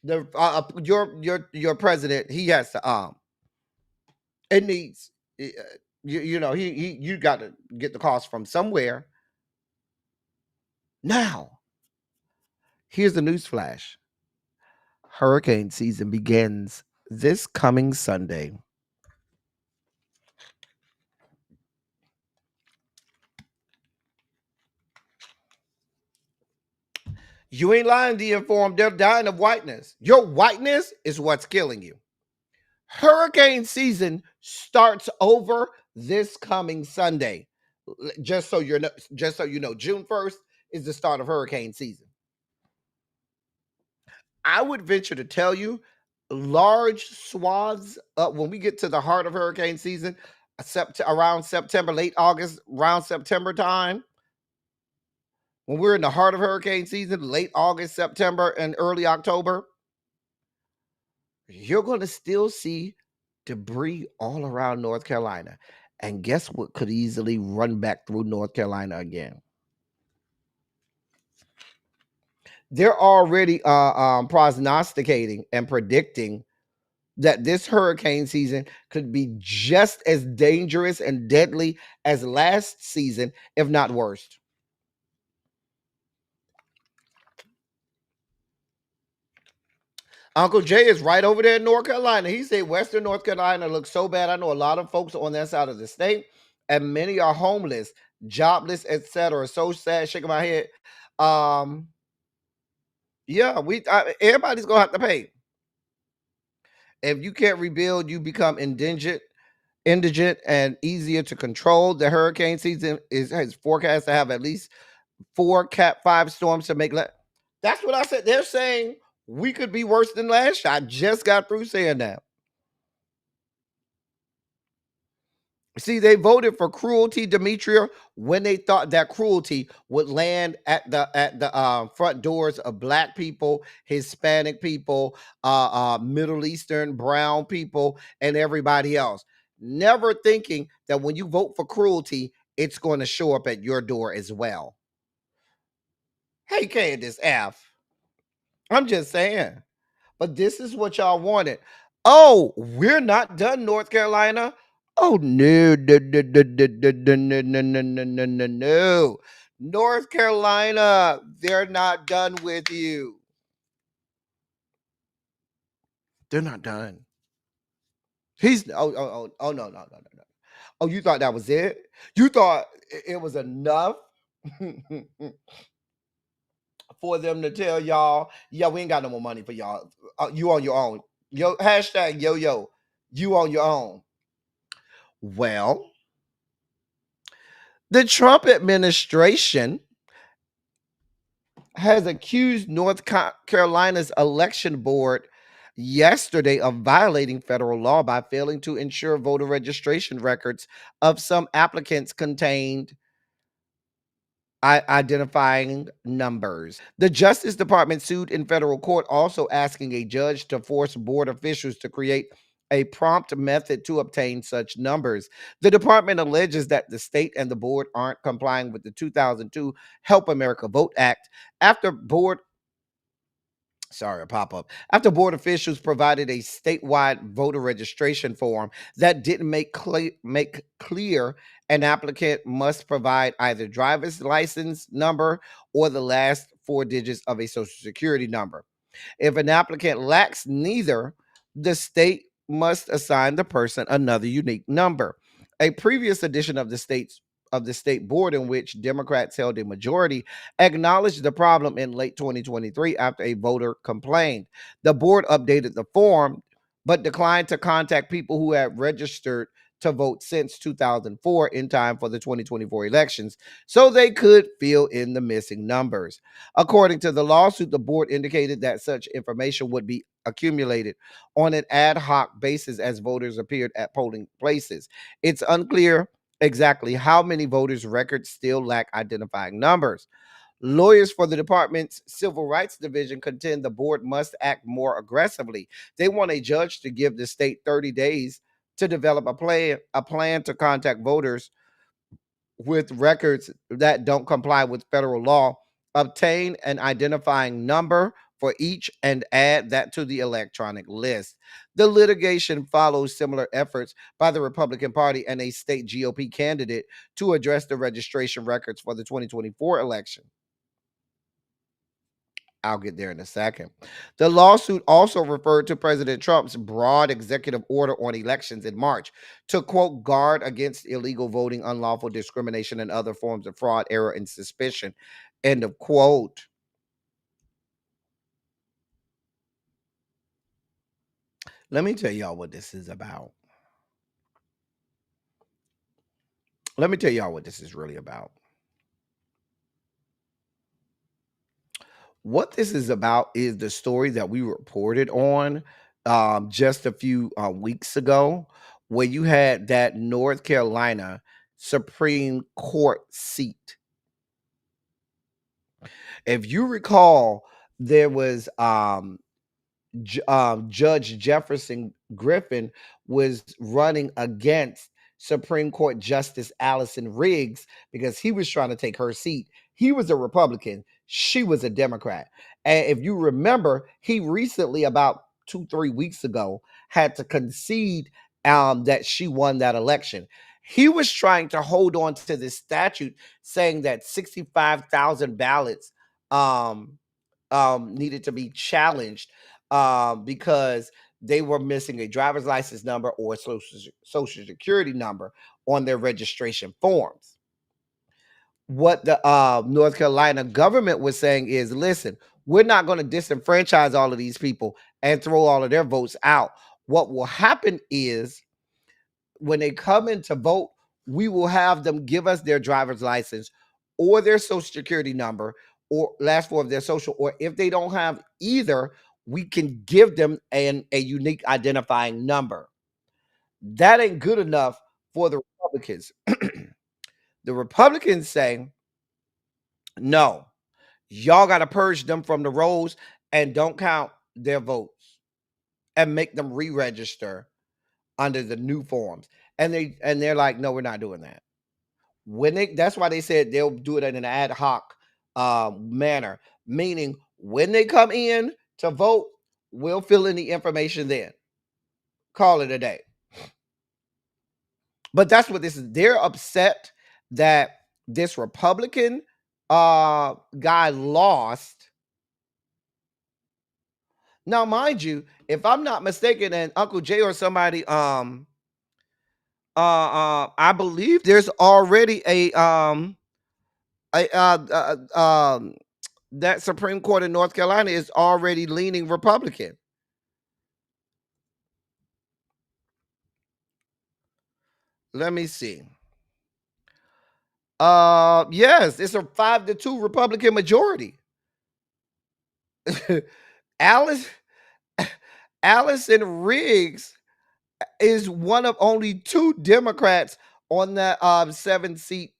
your president, he has to it needs you got to get the cost from somewhere. Now, here's the news flash. Hurricane season begins this coming Sunday. You ain't lying to the informed. They're dying of whiteness. Your whiteness is what's killing you. Hurricane season starts over this coming Sunday. Just so you know, June 1st is the start of hurricane season. I would venture to tell you, large swaths when we get to the heart of hurricane season, around September, late August, around September time, when we're in the heart of hurricane season, late August, September, and early October, you're going to still see debris all around North Carolina. And guess what could easily run back through North Carolina again? They're already prognosticating and predicting that this hurricane season could be just as dangerous and deadly as last season, if not worse. Uncle Jay is right over there in North Carolina. He said Western North Carolina looks so bad. I know a lot of folks on that side of the state, and many are homeless, jobless, etc. So sad, shaking my head. Yeah, everybody's gonna have to pay. If you can't rebuild, you become indigent. indigent and easier to control. The hurricane season is forecast to have at least 4 Cat 5 storms to make. That's what I said. They're saying we could be worse than last year. I just got through saying that. See, they voted for cruelty, Demetria, when they thought that cruelty would land at the front doors of Black people, Hispanic people, Middle Eastern, brown people, and everybody else. Never thinking that when you vote for cruelty, it's going to show up at your door as well. Hey, Candace F. I'm just saying. But this is what y'all wanted. Oh, we're not done, North Carolina. Oh no, no, no, no, no, no, no, no, no, no, no, no, no. North Carolina, they're not done with you. They're not done. He's oh no, no, no, no, no. Oh, you thought that was it? You thought it was enough for them to tell y'all, yeah, we ain't got no more money for y'all. You on your own. Yo, hashtag yo yo. You on your own. Well, the Trump administration has accused North Carolina's election board yesterday of violating federal law by failing to ensure voter registration records of some applicants contained identifying numbers. The Justice Department sued in federal court, also asking a judge to force board officials to create a prompt method to obtain such numbers. The department alleges that the state and the board aren't complying with the 2002 Help America Vote Act after board a pop-up after board officials provided a statewide voter registration form that didn't make clear an applicant must provide either driver's license number or the last 4 digits of a social security number. If an applicant lacks neither, the state must assign the person another unique number. A previous edition of the state board, in which Democrats held a majority, acknowledged the problem in late 2023 after a voter complained. The board updated the form but declined to contact people who had registered to vote since 2004 in time for the 2024 elections so they could fill in the missing numbers. According to the lawsuit, the board indicated that such information would be accumulated on an ad hoc basis as voters appeared at polling places. It's unclear exactly how many voters' records still lack identifying numbers. Lawyers for the department's civil rights division contend the board must act more aggressively. They want a judge to give the state 30 days to develop a plan to contact voters with records that don't comply with federal law, obtain an identifying number for each, and add that to the electronic list. The litigation follows similar efforts by the Republican Party and a state GOP candidate to address the registration records for the 2024 election. I'll get there in a second. The lawsuit also referred to President Trump's broad executive order on elections in March to, quote, guard against illegal voting, unlawful discrimination, and other forms of fraud, error, and suspicion, end of quote. Let me tell y'all what this is about. Let me tell y'all what this is really about. What this is about is the story that we reported on just a few weeks ago, where you had that North Carolina Supreme Court seat. If you recall, there was Judge Jefferson Griffin was running against Supreme Court Justice Allison Riggs because he was trying to take her seat. He was a Republican. She was a Democrat. And if you remember, he recently, about 2-3 weeks ago, had to concede that she won that election. He was trying to hold on to this statute saying that 65,000 ballots needed to be challenged because they were missing a driver's license number or a social security number on their registration forms. What the North Carolina government was saying is, listen, we're not going to disenfranchise all of these people and throw all of their votes out. What will happen is when they come in to vote, we will have them give us their driver's license or their social security number or last four of their social, or if they don't have either, we can give them a unique identifying number. That ain't good enough for the Republicans. The Republicans say, no, y'all got to purge them from the rolls and don't count their votes and make them re-register under the new forms. And they're like, no, we're not doing that. That's why they said they'll do it in an ad hoc manner, meaning when they come in to vote, we'll fill in the information then. Call it a day. But that's what this is. They're upset that this Republican guy lost. Now, mind you, if I'm not mistaken, and Uncle Jay or somebody, I believe there's already that Supreme Court in North Carolina is already leaning Republican. Let me see. Yes, it's a 5-2 Republican majority. Alice Allison Riggs is one of only 2 Democrats on that 7-seat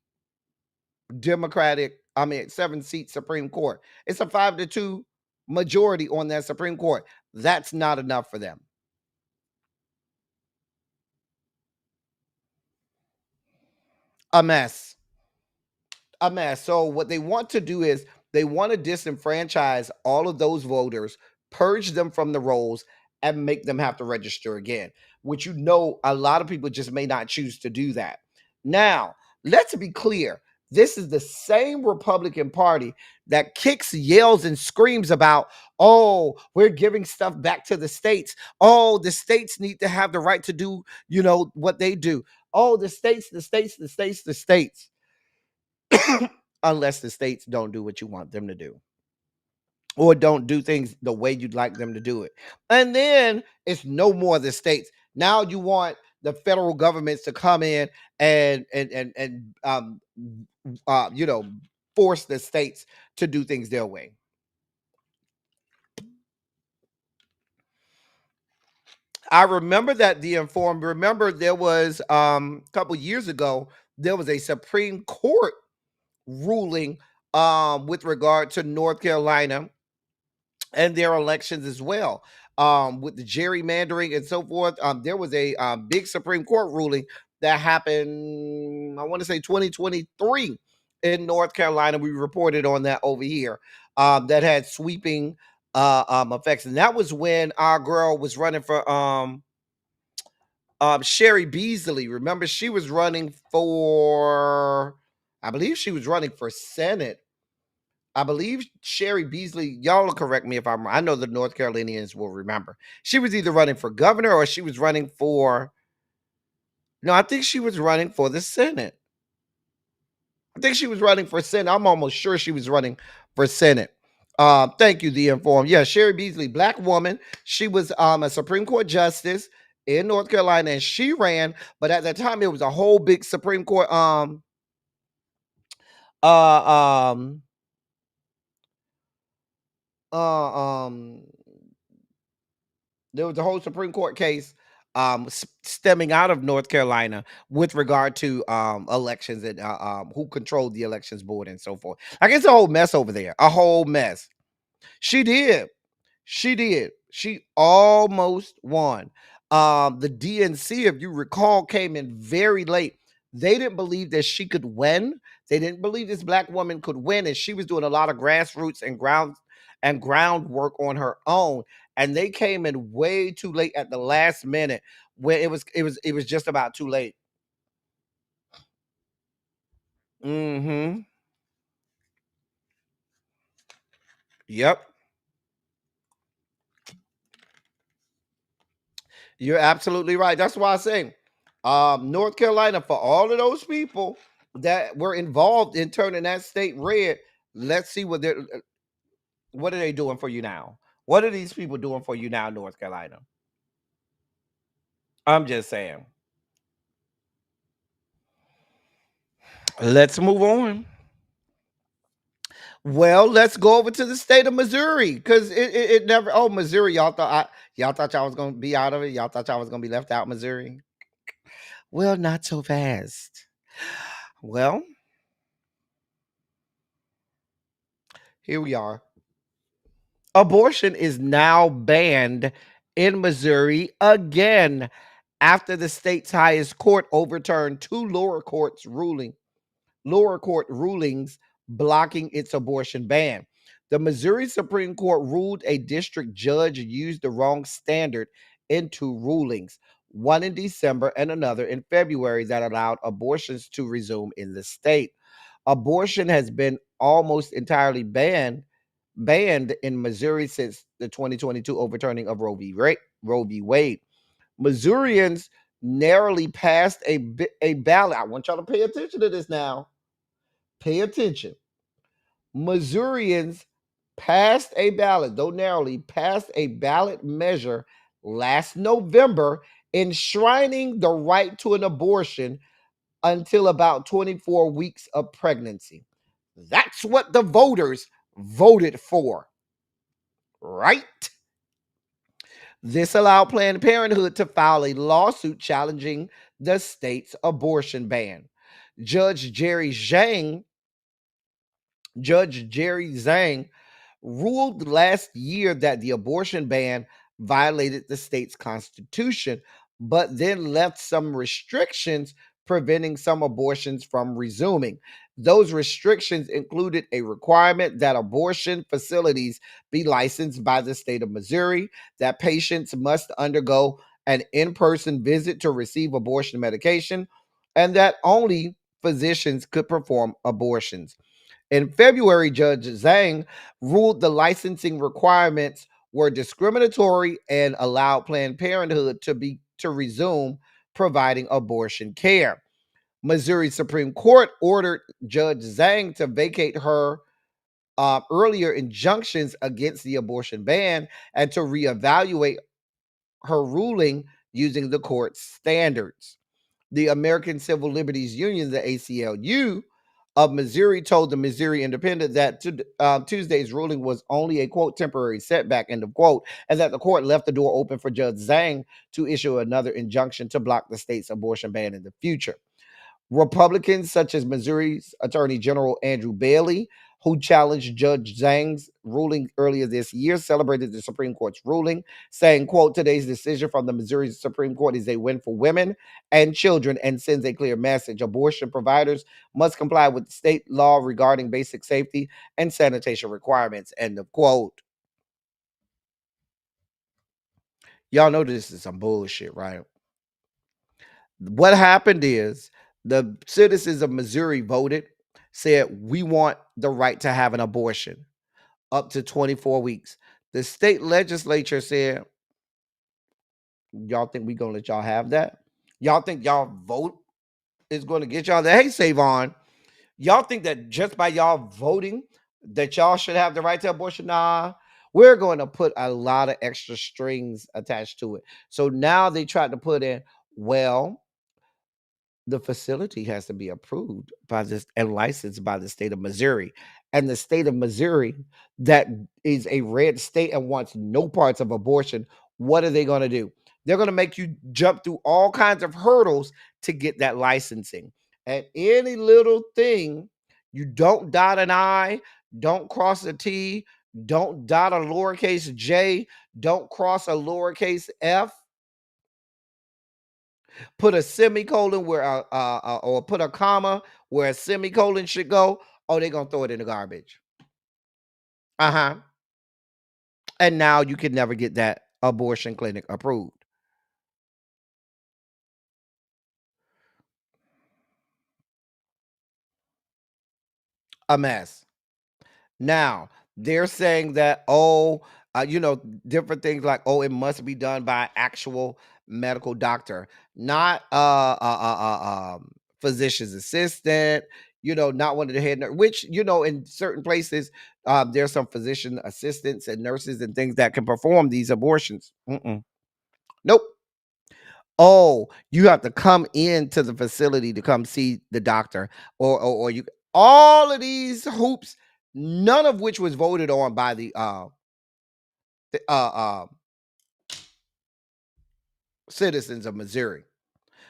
Democratic, 7-seat Supreme Court. It's a 5-2 majority on that Supreme Court. That's not enough for them. A mess. A mess. So what they want to do is they want to disenfranchise all of those voters, purge them from the rolls, and make them have to register again, which a lot of people just may not choose to do that. Now, let's be clear. This is the same Republican Party that kicks, yells, and screams about, oh, we're giving stuff back to the states. Oh, the states need to have the right to do, what they do. Oh, the states. Unless the states don't do what you want them to do or don't do things the way you'd like them to do it. And then it's no more the states. Now you want the federal governments to come in and force the states to do things their way. I remember that remember there was a couple years ago, there was a Supreme Court ruling with regard to North Carolina and their elections as well. With the gerrymandering and so forth, there was a big Supreme Court ruling that happened, I want to say 2023 in North Carolina. We reported on that over here, that had sweeping effects. And that was when our girl was running for Sherry Beasley. Remember, she was running for, I believe she was running for Senate. I believe Sherry Beasley, y'all will correct me if I'm wrong. I know the North Carolinians will remember. She was either running for governor or she was running for, no, I think she was running for the Senate. I think she was running for Senate. I'm almost sure she was running for Senate. Thank you, The Informed. Yeah, Sherry Beasley, black woman. She was a Supreme Court justice in North Carolina, and she ran. But at that time, it was a whole big Supreme Court uh um um there was a whole Supreme Court case stemming out of North Carolina with regard to elections and who controlled the elections board and so forth. Like, it's a whole mess over there, a whole mess. She did. She did. She almost won. The DNC, if you recall, came in very late. They didn't believe that she could win. They didn't believe this black woman could win, and she was doing a lot of grassroots and groundwork on her own. And they came in way too late at the last minute, where it was just about too late. Mm-hmm. Yep. You're absolutely right. That's why I say, North Carolina, for all of those people that were involved in turning that state red, let's see what are they doing for you now? What are these people doing for you now, North Carolina? I'm just saying. Let's move on. Well, let's go over to the state of Missouri because it never. Oh, Missouri, y'all thought y'all was gonna be out of it. Y'all thought y'all was gonna be left out, Missouri. Well, not so fast. Well, here we are. Abortion is now banned in Missouri again after the state's highest court overturned two lower court rulings blocking its abortion ban. The Missouri Supreme Court ruled a district judge used the wrong standard in two rulings, one in December and another in February, that allowed abortions to resume in the state. Abortion has been almost entirely banned in Missouri since the 2022 overturning of Roe v. Wade. Missourians narrowly passed a ballot. I want y'all to pay attention to this now. Pay attention. Missourians passed a ballot, though narrowly, passed a ballot measure last November enshrining the right to an abortion until about 24 weeks of pregnancy. That's what the voters voted for, right? This allowed Planned Parenthood to file a lawsuit challenging the state's abortion ban. Judge Jerry Zhang Judge Jerry Zhang ruled last year that the abortion ban violated the state's constitution, but then left some restrictions preventing some abortions from resuming. Those restrictions included a requirement that abortion facilities be licensed by the state of Missouri, that patients must undergo an in person visit to receive abortion medication, and that only physicians could perform abortions. In February, Judge Zhang ruled the licensing requirements were discriminatory and allowed Planned Parenthood to resume providing abortion care. Missouri Supreme Court ordered Judge Zhang to vacate her earlier injunctions against the abortion ban and to reevaluate her ruling using the court's standards. The American Civil Liberties Union, the ACLU of Missouri, told the Missouri Independent that Tuesday's ruling was only a quote temporary setback, end of quote, and that the court left the door open for Judge Zhang to issue another injunction to block the state's abortion ban in the future. Republicans such as Missouri's Attorney General Andrew Bailey, who challenged Judge Zhang's ruling earlier this year, celebrated the Supreme Court's ruling, saying, quote, today's decision from the Missouri Supreme Court is a win for women and children and sends a clear message. Abortion providers must comply with state law regarding basic safety and sanitation requirements, end of quote. Y'all know this is some bullshit, right? What happened is the citizens of Missouri voted, said, we want the right to have an abortion up to 24 weeks. The state legislature said, y'all think we going to let y'all have that? Y'all think y'all vote is going to get y'all that? Hey, Savon, y'all think that just by y'all voting that y'all should have the right to abortion? Nah, we're going to put a lot of extra strings attached to it. So now they tried to put in, well, the facility has to be approved by this and licensed by the state of Missouri. And the state of Missouri, that is a red state and wants no parts of abortion, what are they going to do? They're going to make you jump through all kinds of hurdles to get that licensing. And any little thing, you don't dot an I, don't cross a T, don't dot a lowercase j, don't cross a lowercase f, put a semicolon where or put a comma where a semicolon should go, oh, they're gonna throw it in the garbage. Uh-huh. And now you can never get that abortion clinic approved. A mess. Now, they're saying that, different things like, oh, it must be done by actual medical doctor, not physician's assistant, not one of the head nurse, which, in certain places, there's some physician assistants and nurses and things that can perform these abortions. Nope. Oh, you have to come into the facility to come see the doctor, or you all of these hoops, none of which was voted on by the citizens of Missouri.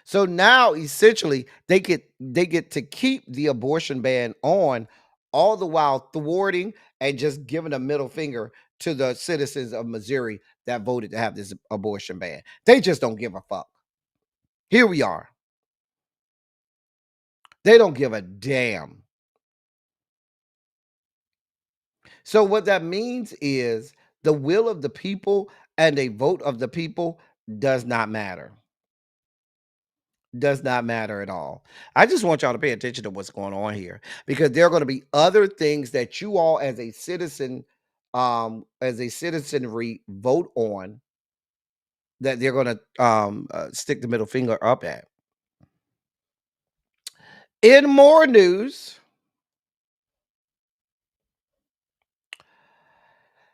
So now essentially they get to keep the abortion ban on, all the while thwarting and just giving a middle finger to the citizens of Missouri that voted to have this abortion ban. They just don't give a fuck. Here we are. They don't give a damn. So what that means is the will of the people and a vote of the people does not matter. Does not matter at all. I just want y'all to pay attention to what's going on here, because there are going to be other things that you all as a citizen, as a citizenry vote on, that they're going to stick the middle finger up at. In more news,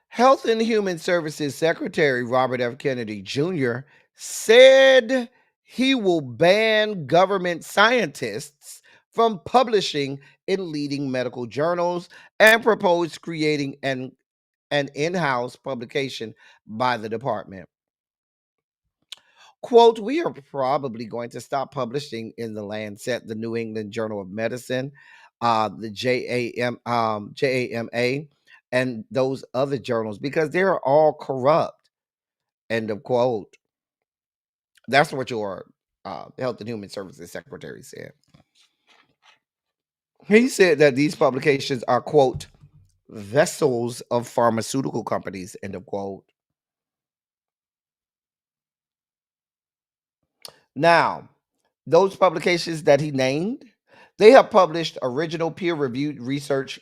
Health and Human Services Secretary Robert F. Kennedy Jr. said he will ban government scientists from publishing in leading medical journals and proposed creating an in-house publication by the department. Quote, we are probably going to stop publishing in the Lancet, the New England Journal of Medicine, the JAMA, and those other journals, because they're all corrupt. End of quote. That's what your Health and Human Services Secretary said. He said that these publications are, quote, vessels of pharmaceutical companies, end of quote. Now, those publications that he named, they have published original peer-reviewed research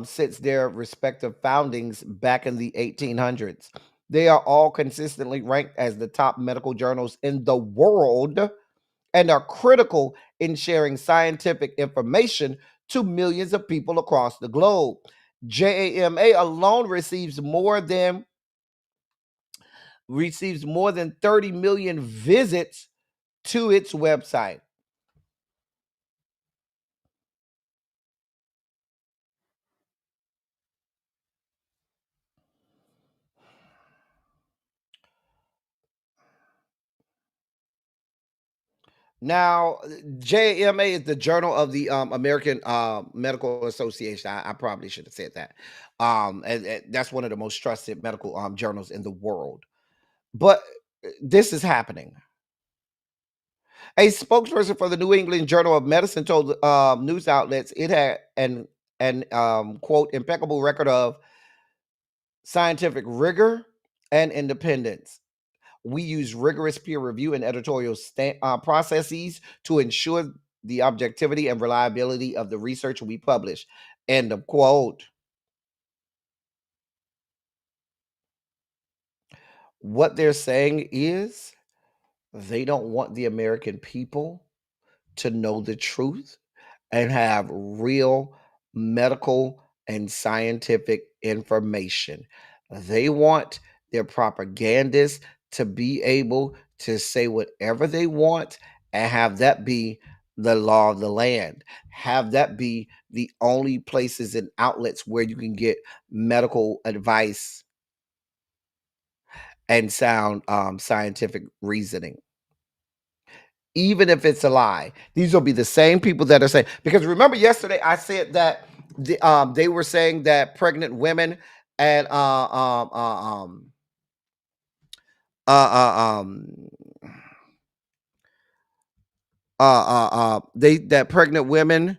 since their respective foundings back in the 1800s. They are all consistently ranked as the top medical journals in the world and are critical in sharing scientific information to millions of people across the globe. JAMA alone receives more than 30 million visits to its website. Now, JMA is the Journal of the American Medical Association. I probably should have said that. And that's one of the most trusted medical journals in the world. But this is happening. A spokesperson for the New England Journal of Medicine told news outlets it had an quote impeccable record of scientific rigor and independence. We use rigorous peer review and editorial processes to ensure the objectivity and reliability of the research we publish. End of quote. What they're saying is they don't want the American people to know the truth and have real medical and scientific information. They want their propagandists to be able to say whatever they want and have that be the law of the land. Have that be the only places and outlets where you can get medical advice and sound scientific reasoning. Even if it's a lie, these will be the same people that are saying, because remember yesterday I said that they were saying that pregnant women and um they that pregnant women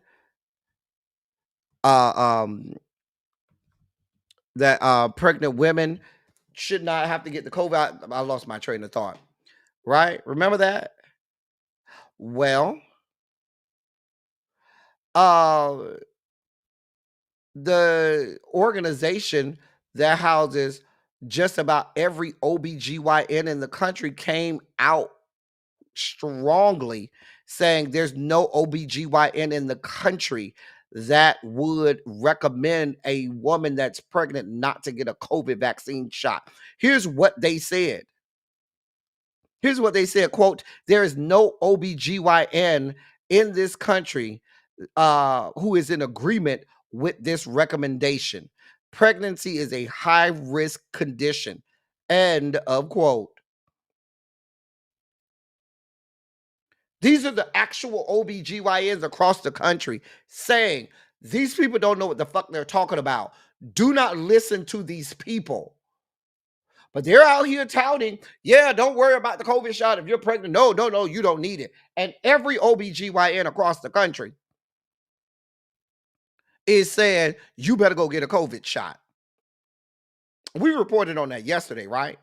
uh um that pregnant women should not have to get the COVID. I lost my train of thought. Right? Remember that? Well, uh the organization that houses just about every OBGYN in the country came out strongly saying there's no OBGYN in the country that would recommend a woman that's pregnant not to get a COVID vaccine shot. Here's what they said. Here's what they said, quote, there is no OBGYN in this country who is in agreement with this recommendation. Pregnancy is a high risk condition. End of quote. These are the actual OBGYNs across the country saying these people don't know what the fuck they're talking about. Do not listen to these people. But they're out here touting, yeah, don't worry about the COVID shot. If you're pregnant, no, you don't need it. And every OBGYN across the country is saying, you better go get a COVID shot. We reported on that yesterday, right?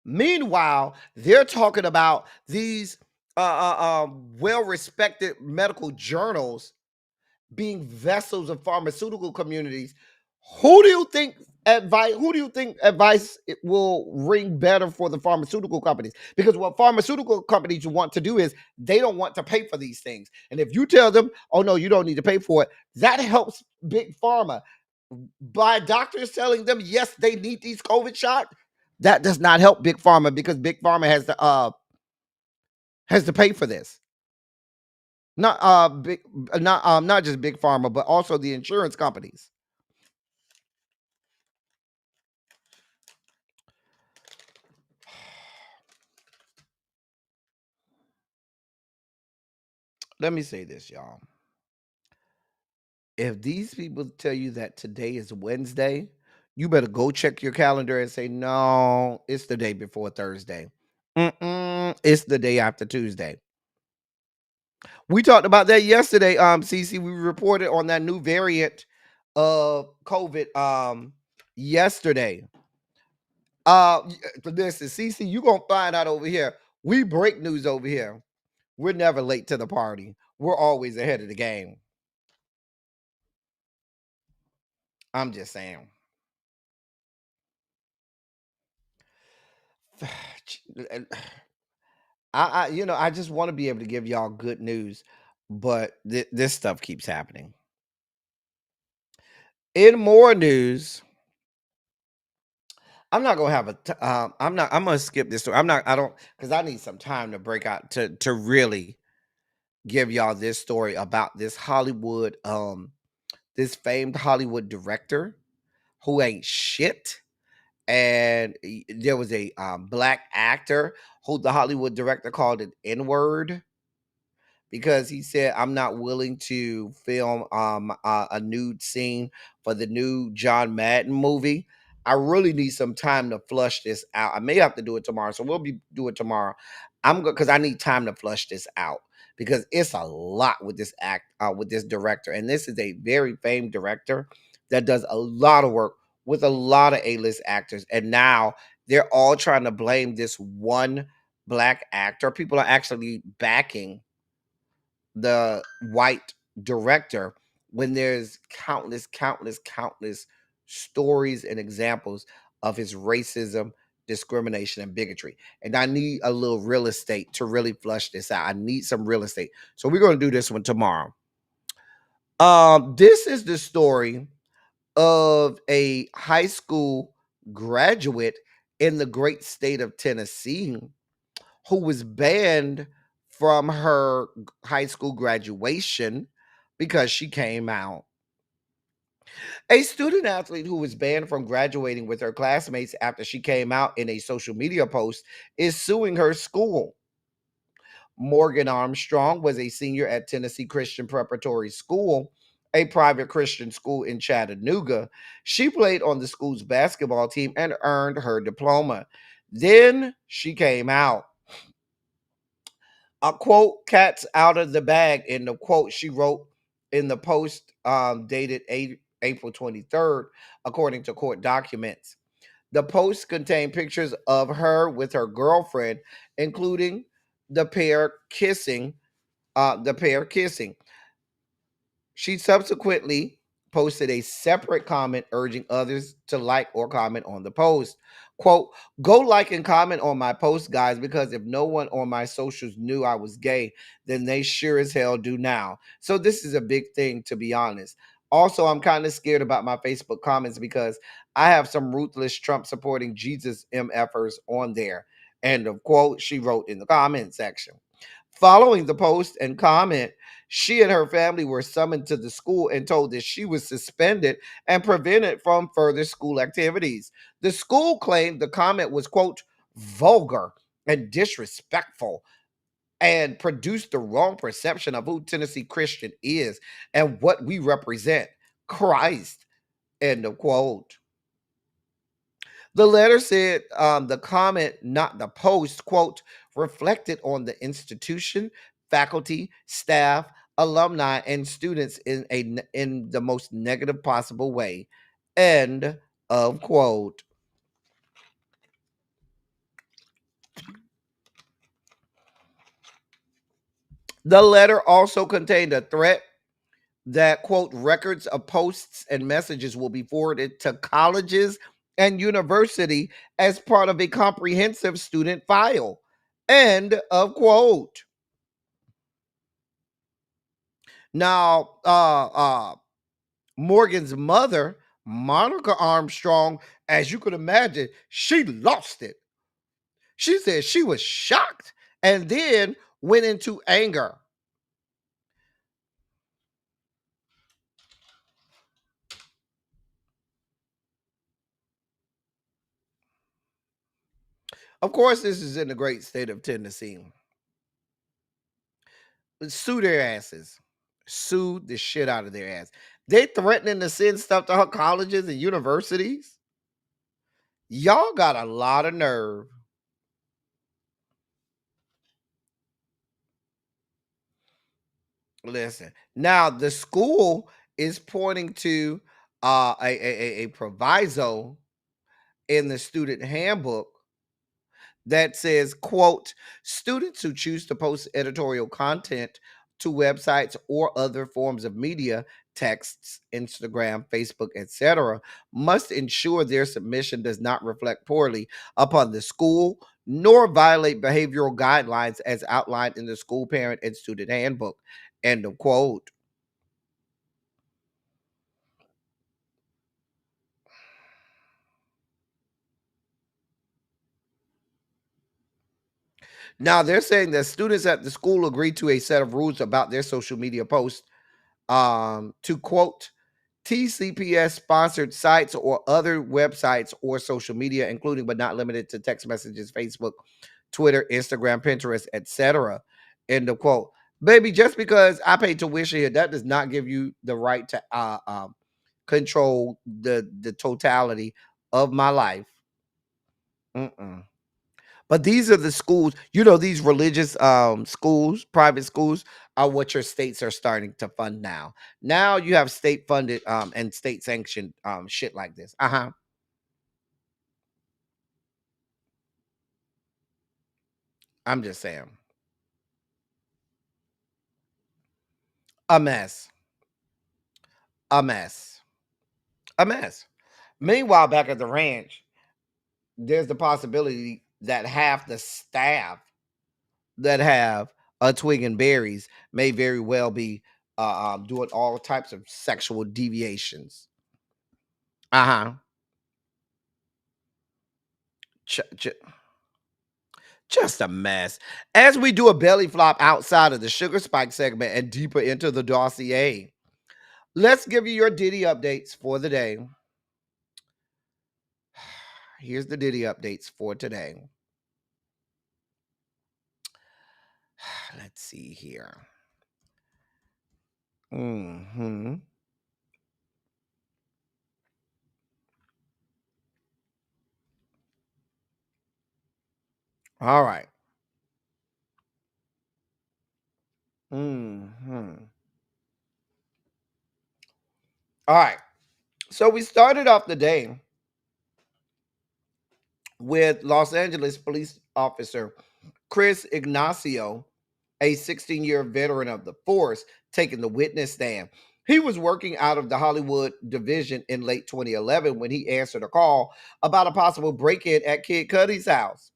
Meanwhile, they're talking about these well-respected medical journals being vessels of pharmaceutical communities. Who do you think advice will ring better for the pharmaceutical companies? Because what pharmaceutical companies want to do is they don't want to pay for these things. And if you tell them, oh no, you don't need to pay for it, that helps big pharma. By doctors telling them, yes, they need these COVID shots, that does not help big pharma because big pharma has to pay for this. Not just big pharma, but also the insurance companies. Let me say this, y'all. If these people tell you that today is Wednesday, you better go check your calendar and say, no, it's the day before Thursday. It's the day after Tuesday. We talked about that yesterday, CC. We reported on that new variant of COVID yesterday. Listen, CC, you gonna find out over here. We break news over here. We're never late to the party. We're always ahead of the game. I'm just saying. I just want to be able to give y'all good news, but this stuff keeps happening. In more news, I'm not gonna have I'm gonna skip this story. I don't, because I need some time to break out to really give y'all this story about this this famed Hollywood director who ain't shit. And there was a black actor who the Hollywood director called an N-word because he said, I'm not willing to film a nude scene for the new John Madden movie. I really need some time to flush this out. I may have to do it tomorrow, so we'll be doing it tomorrow. Because I need time to flush this out because it's a lot with with this director, and this is a very famed director that does a lot of work with a lot of A-list actors, and now they're all trying to blame this one black actor. People are actually backing the white director when there's countless stories and examples of his racism, discrimination, and bigotry. And I need a little real estate to really flush this out. I need some real estate. So we're going to do this one tomorrow. This is the story of a high school graduate in the great state of Tennessee who was banned from her high school graduation because she came out. A student athlete who was banned from graduating with her classmates after she came out in a social media post is suing her school. Morgan Armstrong was a senior at Tennessee Christian Preparatory School, a private Christian school in Chattanooga. She played on the school's basketball team and earned her diploma. Then she came out. A quote, "Cat's out of the bag," in the quote she wrote in the post dated April 23rd, according to court documents. The post contained pictures of her with her girlfriend, including the pair kissing. She subsequently posted a separate comment urging others to like or comment on the post. Quote, "Go like and comment on my post, guys, because if no one on my socials knew I was gay, then they sure as hell do now. So this is a big thing, to be honest. Also, I'm kind of scared about my Facebook comments because I have some ruthless Trump supporting Jesus MFers on there. End of quote, she wrote in the comment section. Following the post and comment, she and her family were summoned to the school and told that she was suspended and prevented from further school activities. The school claimed the comment was, quote, vulgar and disrespectful and produced the wrong perception of who Tennessee Christian is and what we represent, Christ, end of quote. The letter said the comment, not the post, quote, reflected on the institution, faculty, staff, alumni, and students in the most negative possible way, end of quote. The letter also contained a threat that, quote, records of posts and messages will be forwarded to colleges and university as part of a comprehensive student file, end of quote. Now, Morgan's mother, Monica Armstrong, as you could imagine, she lost it. She said she was shocked and then went into anger. Of course, this is in the great state of Tennessee. Sue their asses. Sue the shit out of their ass. They threatening to send stuff to her colleges and universities. Y'all got a lot of nerve. Listen, now the school is pointing to a proviso in the student handbook that says, quote, students who choose to post editorial content to websites or other forms of media, texts, Instagram, Facebook, etc., must ensure their submission does not reflect poorly upon the school nor violate behavioral guidelines as outlined in the school parent and student handbook, end of quote. Now they're saying that students at the school agreed to a set of rules about their social media posts to, quote, TCPS sponsored sites or other websites or social media, including but not limited to text messages, Facebook, Twitter, Instagram, Pinterest, etc. End of quote. Baby, just because I pay tuition here, that does not give you the right to control the totality of my life. Mm-mm. But these are the schools, these religious schools, private schools are what your states are starting to fund now. Now you have state funded and state sanctioned shit like this. I'm just saying. A mess. A mess. A mess. Meanwhile, back at the ranch, there's the possibility that half the staff that have a twig and berries may very well be doing all types of sexual deviations. Uh-huh. Just a mess. As we do a belly flop outside of the Sugar Spike segment and deeper into the dossier, let's give you your Diddy updates for the day. Here's the Diddy updates for today. Let's see here. Mm-hmm. All right. Mm-hmm. All right. So we started off the day with Los Angeles police officer Chris Ignacio, a 16-year veteran of the force, taking the witness stand. He was working out of the Hollywood division in late 2011 when he answered a call about a possible break-in at Kid Cudi's house.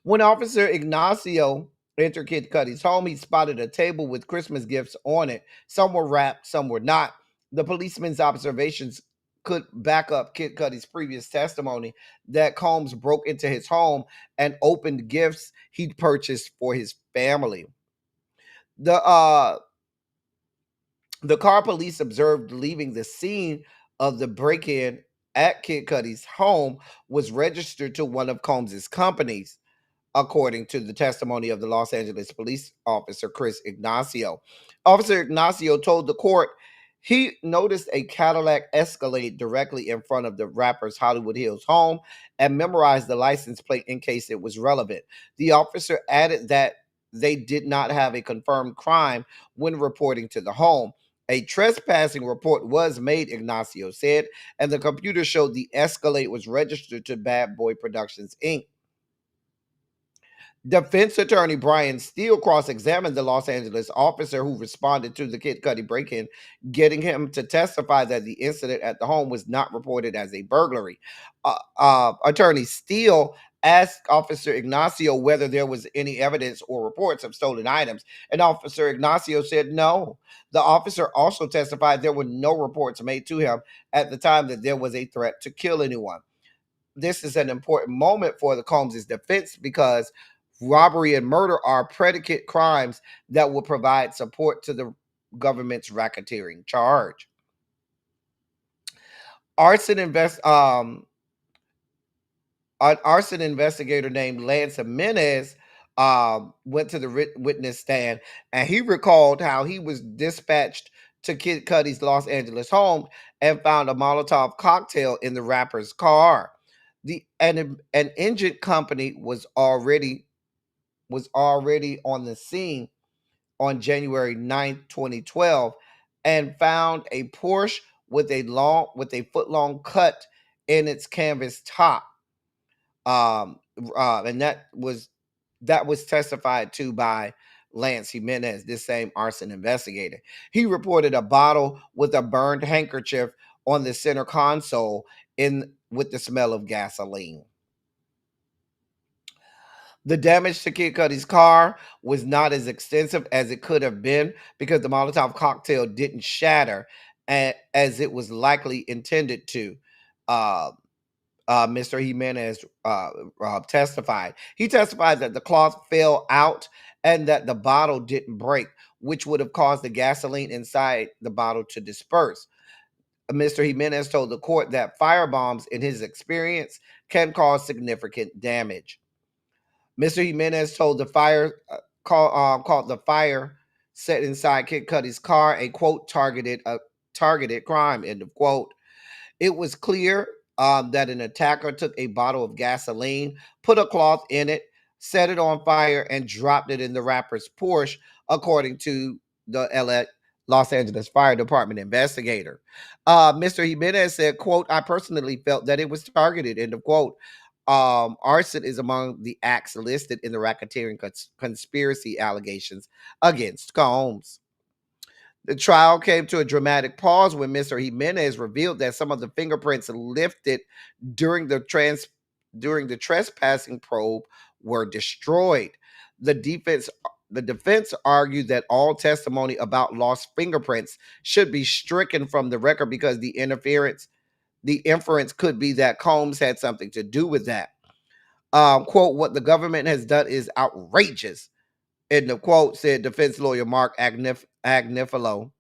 When Officer Ignacio entered Kid Cudi's home, he spotted a table with Christmas gifts on it. Some were wrapped, some were not. The policeman's observations could back up Kid Cudi's previous testimony that Combs broke into his home and opened gifts he'd purchased for his family. The the car police observed leaving the scene of the break-in at Kid Cudi's home was registered to one of Combs's companies, according to the testimony of the Los Angeles police officer Chris Ignacio. Officer Ignacio told the court he noticed a Cadillac Escalade directly in front of the rapper's Hollywood Hills home and memorized the license plate in case it was relevant. The officer added that they did not have a confirmed crime when reporting to the home. A trespassing report was made, Ignacio said, and the computer showed the Escalade was registered to Bad Boy Productions, Inc. Defense attorney Brian Steele cross-examined the Los Angeles officer who responded to the Kid Cudi break-in, getting him to testify that the incident at the home was not reported as a burglary. Attorney Steele asked Officer Ignacio whether there was any evidence or reports of stolen items, and Officer Ignacio said no. The officer also testified there were no reports made to him at the time that there was a threat to kill anyone. This is an important moment for the Combs' defense because robbery and murder are predicate crimes that will provide support to the government's racketeering charge. Arson invest An arson investigator named Lance Jimenez went to the witness stand, and he recalled how he was dispatched to Kid Cudi's Los Angeles home and found a Molotov cocktail in the rapper's car. An engine company was already on the scene on January 9th, 2012, and found a Porsche with a foot long cut in its canvas top. And that was testified to by Lance Jimenez, this same arson investigator. He reported a bottle with a burned handkerchief on the center console in with the smell of gasoline. The damage to Kid Cudi's car was not as extensive as it could have been because the Molotov cocktail didn't shatter as it was likely intended to. Uh, Mr. Jimenez testified. He testified that the cloth fell out and that the bottle didn't break, which would have caused the gasoline inside the bottle to disperse. Mr. Jimenez told the court that firebombs, in his experience, can cause significant damage. Mr. Jimenez told the called the fire set inside Kid Cudi's car a quote targeted crime, end of quote. It was clear that an attacker took a bottle of gasoline, put a cloth in it, set it on fire, and dropped it in the rapper's Porsche, according to the Los Angeles Fire Department investigator. Mr. Jimenez said, quote, I personally felt that it was targeted, end of quote. Arson is among the acts listed in the racketeering conspiracy allegations against Combs. The trial came to a dramatic pause when Mr. Jimenez revealed that some of the fingerprints lifted during the trespassing probe were destroyed. The defense argued that all testimony about lost fingerprints should be stricken from the record because the inference could be that Combs had something to do with that. Quote, what the government has done is outrageous, end of quote, said defense lawyer Mark Agnifilo.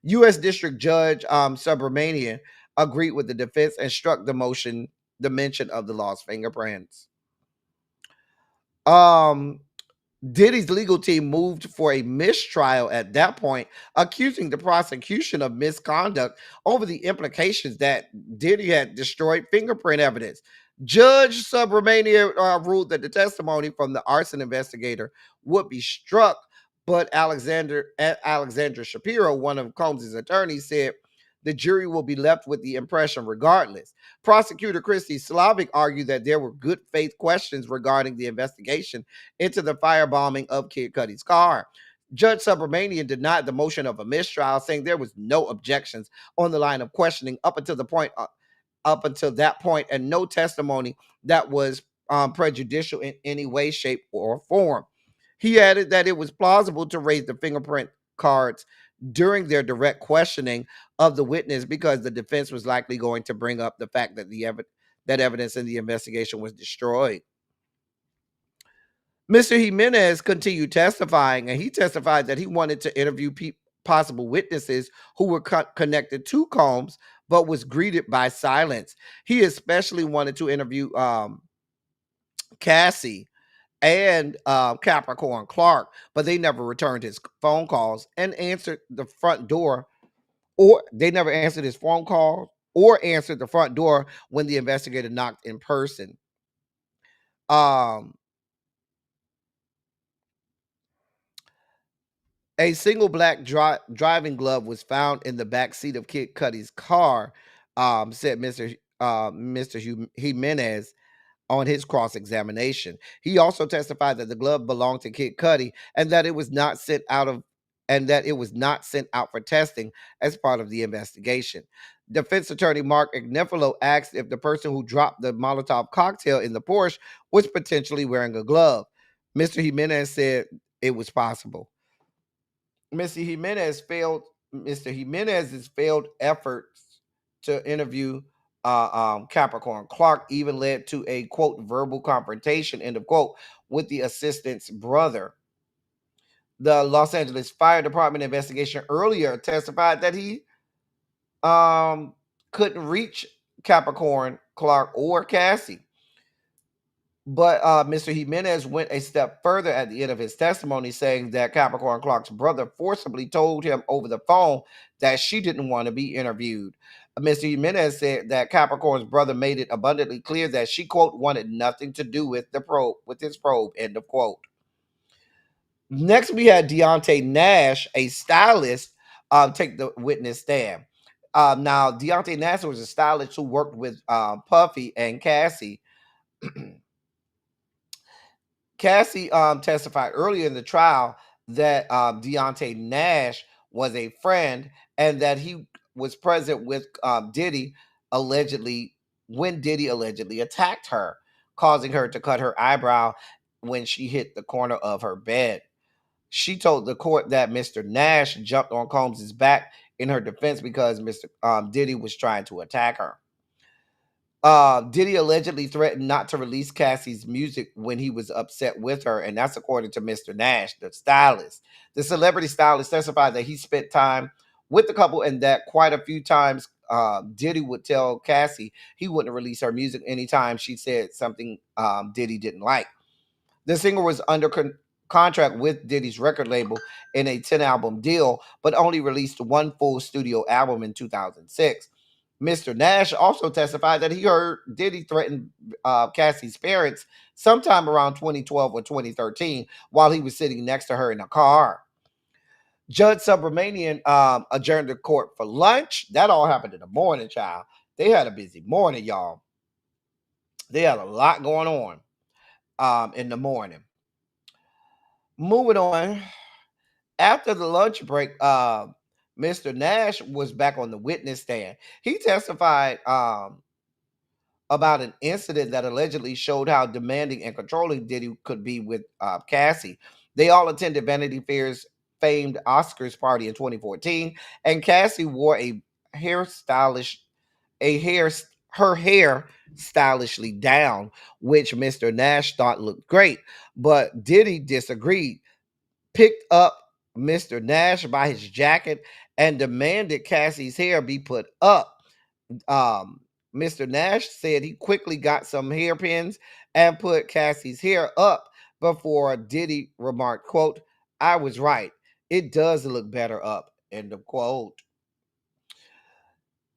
U.S. District Judge Subramanian agreed with the defense and struck the mention of the lost fingerprints. Diddy's legal team moved for a mistrial at that point, accusing the prosecution of misconduct over the implications that Diddy had destroyed fingerprint evidence. Judge Subramania ruled that the testimony from the arson investigator would be struck, but Alexander Shapiro, one of Combs' attorneys, said the jury will be left with the impression regardless. Prosecutor Christy Slavic argued that there were good faith questions regarding the investigation into the firebombing of Kid Cudi's car. Judge Subramanian denied the motion of a mistrial, saying there was no objections on the line of questioning up until that point, and no testimony that was prejudicial in any way, shape, or form. He added that it was plausible to raise the fingerprint cards during their direct questioning of the witness because the defense was likely going to bring up the fact that that evidence in the investigation was destroyed. Mr. Jimenez continued testifying, and he testified that he wanted to interview possible witnesses who were connected to Combs, but was greeted by silence. He especially wanted to interview Cassie and Capricorn Clark, but they never returned his phone calls and answered the front door, or they never answered his phone call or answered the front door when the investigator knocked in person. Um, A single black driving glove was found in the back seat of Kid Cudi's car, said Mr. Jimenez on his cross examination. He also testified that the glove belonged to Kid Cudi and that it was not sent out for testing as part of the investigation. Defense attorney Mark Ignifilo asked if the person who dropped the Molotov cocktail in the Porsche was potentially wearing a glove. Mr. Jimenez said it was possible. Mr. Jimenez's failed efforts to interview Capricorn Clark even led to a quote verbal confrontation end of quote with the assistant's brother. The Los Angeles Fire Department investigation earlier testified that he couldn't reach Capricorn Clark or Cassie. But Mr. Jimenez went a step further at the end of his testimony, saying that Capricorn Clark's brother forcibly told him over the phone that she didn't want to be interviewed. Mr. Jimenez said that Capricorn's brother made it abundantly clear that she, quote, wanted nothing to do with his probe, end of quote. Next, we had Deontay Nash, a stylist, take the witness stand. Now, Deontay Nash was a stylist who worked with Puffy and Cassie. Cassie testified earlier in the trial that Deontay Nash was a friend and that he was present with Diddy when Diddy allegedly attacked her, causing her to cut her eyebrow when she hit the corner of her bed. She told the court that Mr. Nash jumped on Combs' back in her defense because Mr. Diddy was trying to attack her. Diddy allegedly threatened not to release Cassie's music when he was upset with her, and that's according to Mr. Nash, the stylist. The celebrity stylist testified that he spent time with the couple and that quite a few times Diddy would tell Cassie he wouldn't release her music anytime she said something Diddy didn't like. The singer was under contract with Diddy's record label in a 10-album deal, but only released one full studio album in 2006. Mr. Nash also testified that he heard Diddy threaten Cassie's parents sometime around 2012 or 2013 while he was sitting next to her in a car. Judge Subramanian adjourned the court for lunch. That all happened in the morning, child. They had a busy morning, y'all. They had a lot going on in the morning. Moving on. After the lunch break, Mr. Nash was back on the witness stand. He testified about an incident that allegedly showed how demanding and controlling Diddy could be with Cassie. They all attended Vanity Fair's famed Oscars party in 2014, and Cassie wore her hair stylishly down, which Mr. Nash thought looked great, but Diddy disagreed, picked up Mr. Nash by his jacket and demanded Cassie's hair be put up. Mr. Nash said he quickly got some hairpins and put Cassie's hair up before Diddy remarked, quote, I was right. It does look better up, end of quote.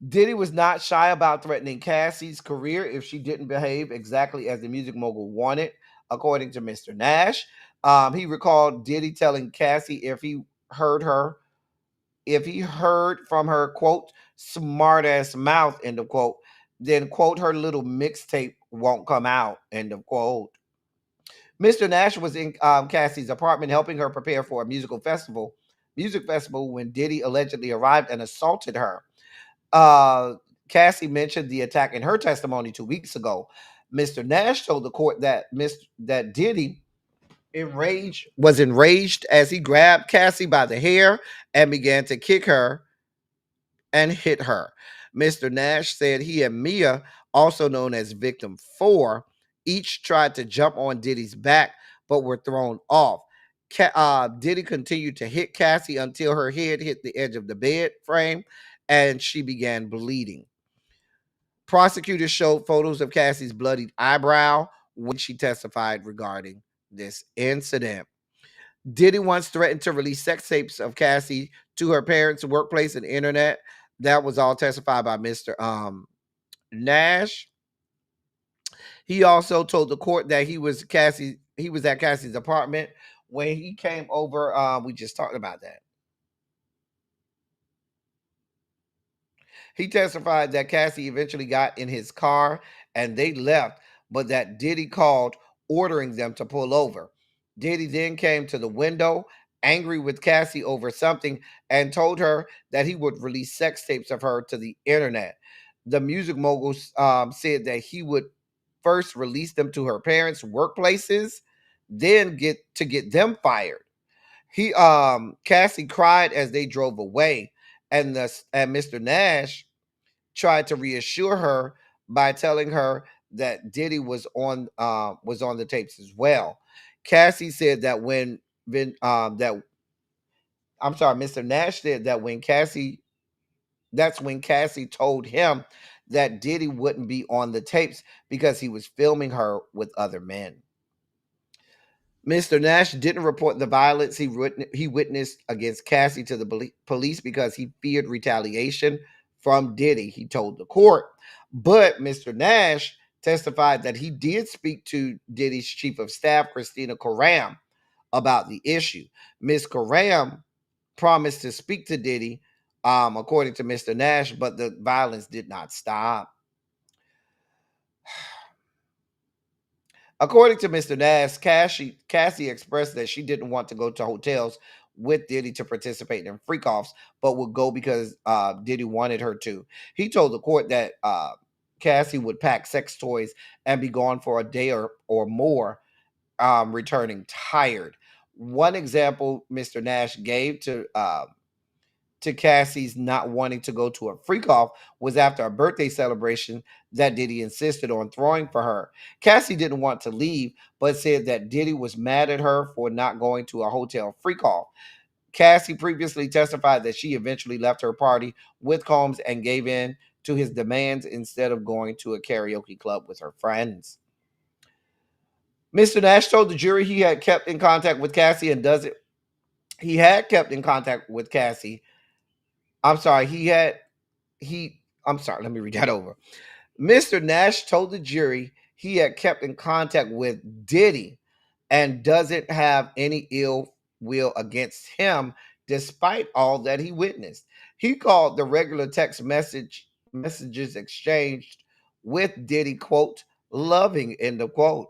Diddy was not shy about threatening Cassie's career if she didn't behave exactly as the music mogul wanted, according to Mr. Nash. He recalled Diddy telling Cassie if he heard from her, quote, smart ass mouth, end of quote, then, quote, her little mixtape won't come out, end of quote. Mr. Nash was in Cassie's apartment helping her prepare for a music festival when Diddy allegedly arrived and assaulted her. Cassie mentioned the attack in her testimony 2 weeks ago. Mr. Nash told the court that Diddy enraged as he grabbed Cassie by the hair and began to kick her and hit her. Mr. Nash said he and Mia, also known as Victim 4, each tried to jump on Diddy's back but were thrown off. Diddy continued to hit Cassie until her head hit the edge of the bed frame and she began bleeding. Prosecutors showed photos of Cassie's bloodied eyebrow when she testified regarding this incident. Diddy once threatened to release sex tapes of Cassie to her parents' workplace and internet. That was all testified by Mr. Nash. He also told the court that he was at Cassie's apartment when he came over. We just talked about that. He testified that Cassie eventually got in his car and they left, but that Diddy called ordering them to pull over. Diddy then came to the window, angry with Cassie over something, and told her that he would release sex tapes of her to the internet. The music mogul said that he would first release them to her parents' workplaces, then get them fired. Cassie cried as they drove away, and Mr. Nash tried to reassure her by telling her that Diddy was on the tapes as well. Cassie said that that I'm sorry, Mr. Nash said that when Cassie told him that Diddy wouldn't be on the tapes because he was filming her with other men. Mr. Nash didn't report the violence he witnessed against Cassie to the police because he feared retaliation from Diddy, he told the court. But Mr. Nash testified that he did speak to Diddy's chief of staff, Christina Coram, about the issue. Ms. Coram promised to speak to Diddy, according to Mr. Nash, but the violence did not stop. According to Mr. Nash, Cassie expressed that she didn't want to go to hotels with Diddy to participate in freak offs, but would go because Diddy wanted her to. He told the court that Cassie would pack sex toys and be gone for a day or more, returning tired. One example Mr. Nash gave to Cassie's not wanting to go to a freak off was after a birthday celebration that Diddy insisted on throwing for her. Cassie didn't want to leave, but said that Diddy was mad at her for not going to a hotel freak off. Cassie previously testified that she eventually left her party with Combs and gave in to his demands instead of going to a karaoke club with her friends. Mr. Nash told the jury he had kept in contact with Cassie and doesn't. He had kept in contact with Cassie. I'm sorry. I'm sorry. Let me read that over. Mr. Nash told the jury he had kept in contact with Diddy and doesn't have any ill will against him despite all that he witnessed. He called the regular text messages exchanged with Diddy, quote, loving, end of quote.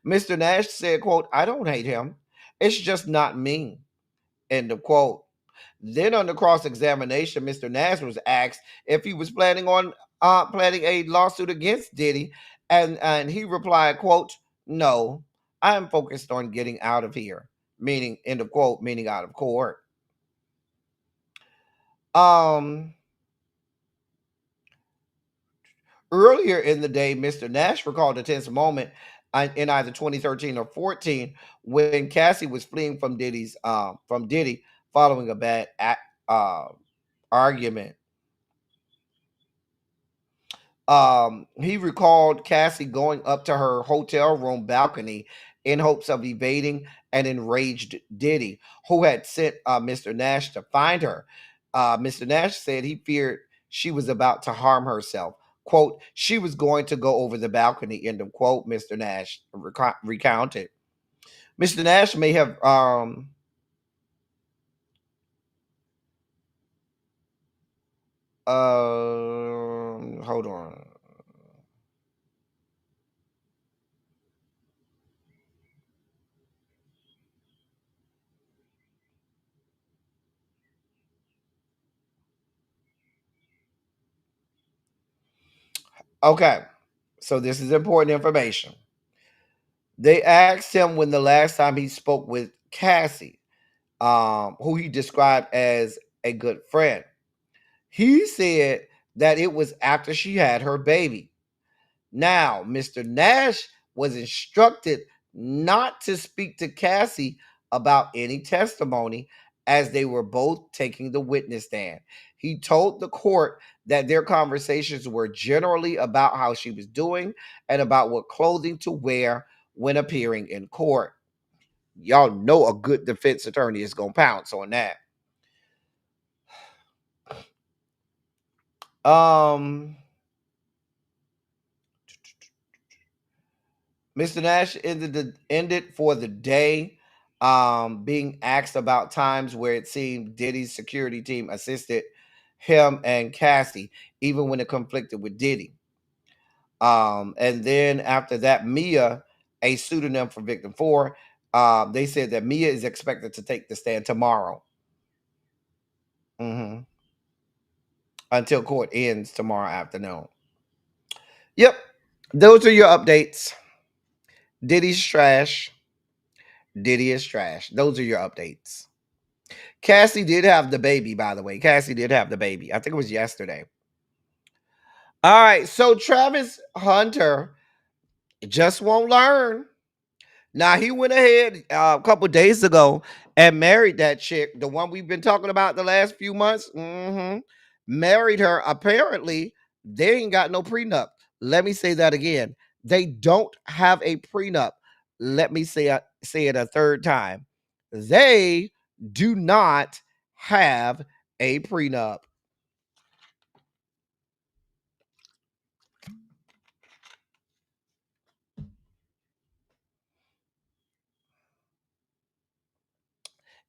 Mr. Nash said, quote, I don't hate him. It's just not me, end of quote. Then on the cross-examination, Mr. Nash was asked if he was planning a lawsuit against Diddy, and he replied, quote, no, I am focused on getting out of here, meaning, end of quote, meaning out of court. Earlier in the day, Mr. Nash recalled a tense moment in either 2013 or 14 when Cassie was fleeing from Diddy following a bad argument. He recalled Cassie going up to her hotel room balcony in hopes of evading an enraged Diddy, who had sent Mr. Nash to find her. Mr. Nash said he feared she was about to harm herself. Quote, she was going to go over the balcony, end of quote, Mr. Nash recounted. Mr. Nash may have hold on. Okay, so this is important information. They asked him when the last time he spoke with Cassie, who he described as a good friend. He said that it was after she had her baby. Now, Mr. Nash was instructed not to speak to Cassie about any testimony as they were both taking the witness stand. He told the court that their conversations were generally about how she was doing and about what clothing to wear when appearing in court. Y'all know a good defense attorney is going to pounce on that. Mr. Nash ended for the day, being asked about times where it seemed Diddy's security team assisted him and Cassie, even when it conflicted with Diddy. And then after that, Mia, a pseudonym for Victim 4, they said that Mia is expected to take the stand tomorrow. Until court ends tomorrow afternoon. Yep, those are your updates. Diddy's trash. Diddy is trash. Those are your updates. Cassie did have the baby, by the way. Cassie did have the baby. I think it was yesterday. All right, so Travis Hunter just won't learn. Now, he went ahead a couple days ago and married that chick, the one we've been talking about the last few months. Married her. Apparently, they ain't got no prenup. Let me say that again. They don't have a prenup. Let me say it a third time. They do not have a prenup.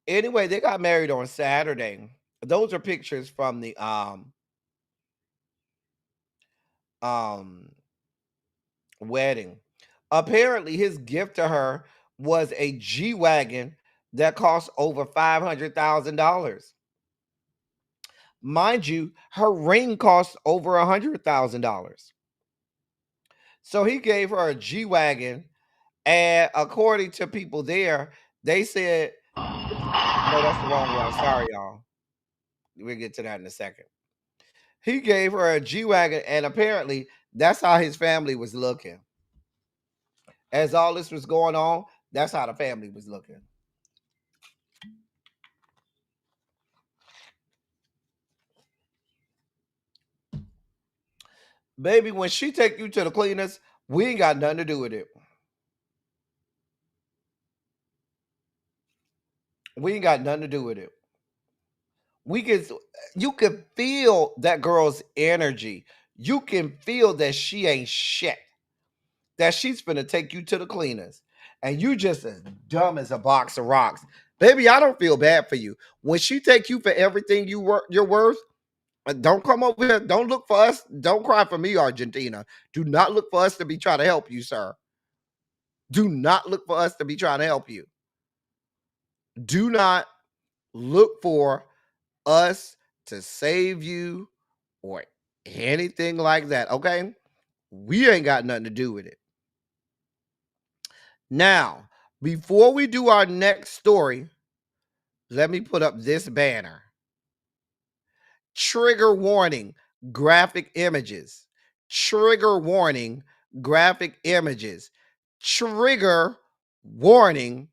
Anyway, they got married on Saturday. Those are pictures from the um wedding. Apparently, his gift to her was a G-Wagon that cost over $500,000. Mind you, her ring cost over $100,000. So he gave her a G-Wagon, and according to people there, they said, no, that's the wrong one. Sorry, y'all. We'll get to that in a second. He gave her a G-Wagon, and apparently that's how his family was looking. As all this was going on, that's how the family was looking. Baby, when she take you to the cleaners, we ain't got nothing to do with it. We ain't got nothing to do with it. You can feel that girl's energy. You can feel that she ain't shit. That she's gonna take you to the cleaners. And you just as dumb as a box of rocks. Baby, I don't feel bad for you. When she take you for everything you're worth, don't come over here. Don't look for us. Don't cry for me, Argentina. Do not look for us to be trying to help you, sir. Do not look for us to be trying to help you. Do not look for us to save you or anything like that. Okay? We ain't got nothing to do with it. Now, before we do our next story, let me put up this banner. Trigger warning, graphic images. Trigger warning, graphic images. Trigger warning,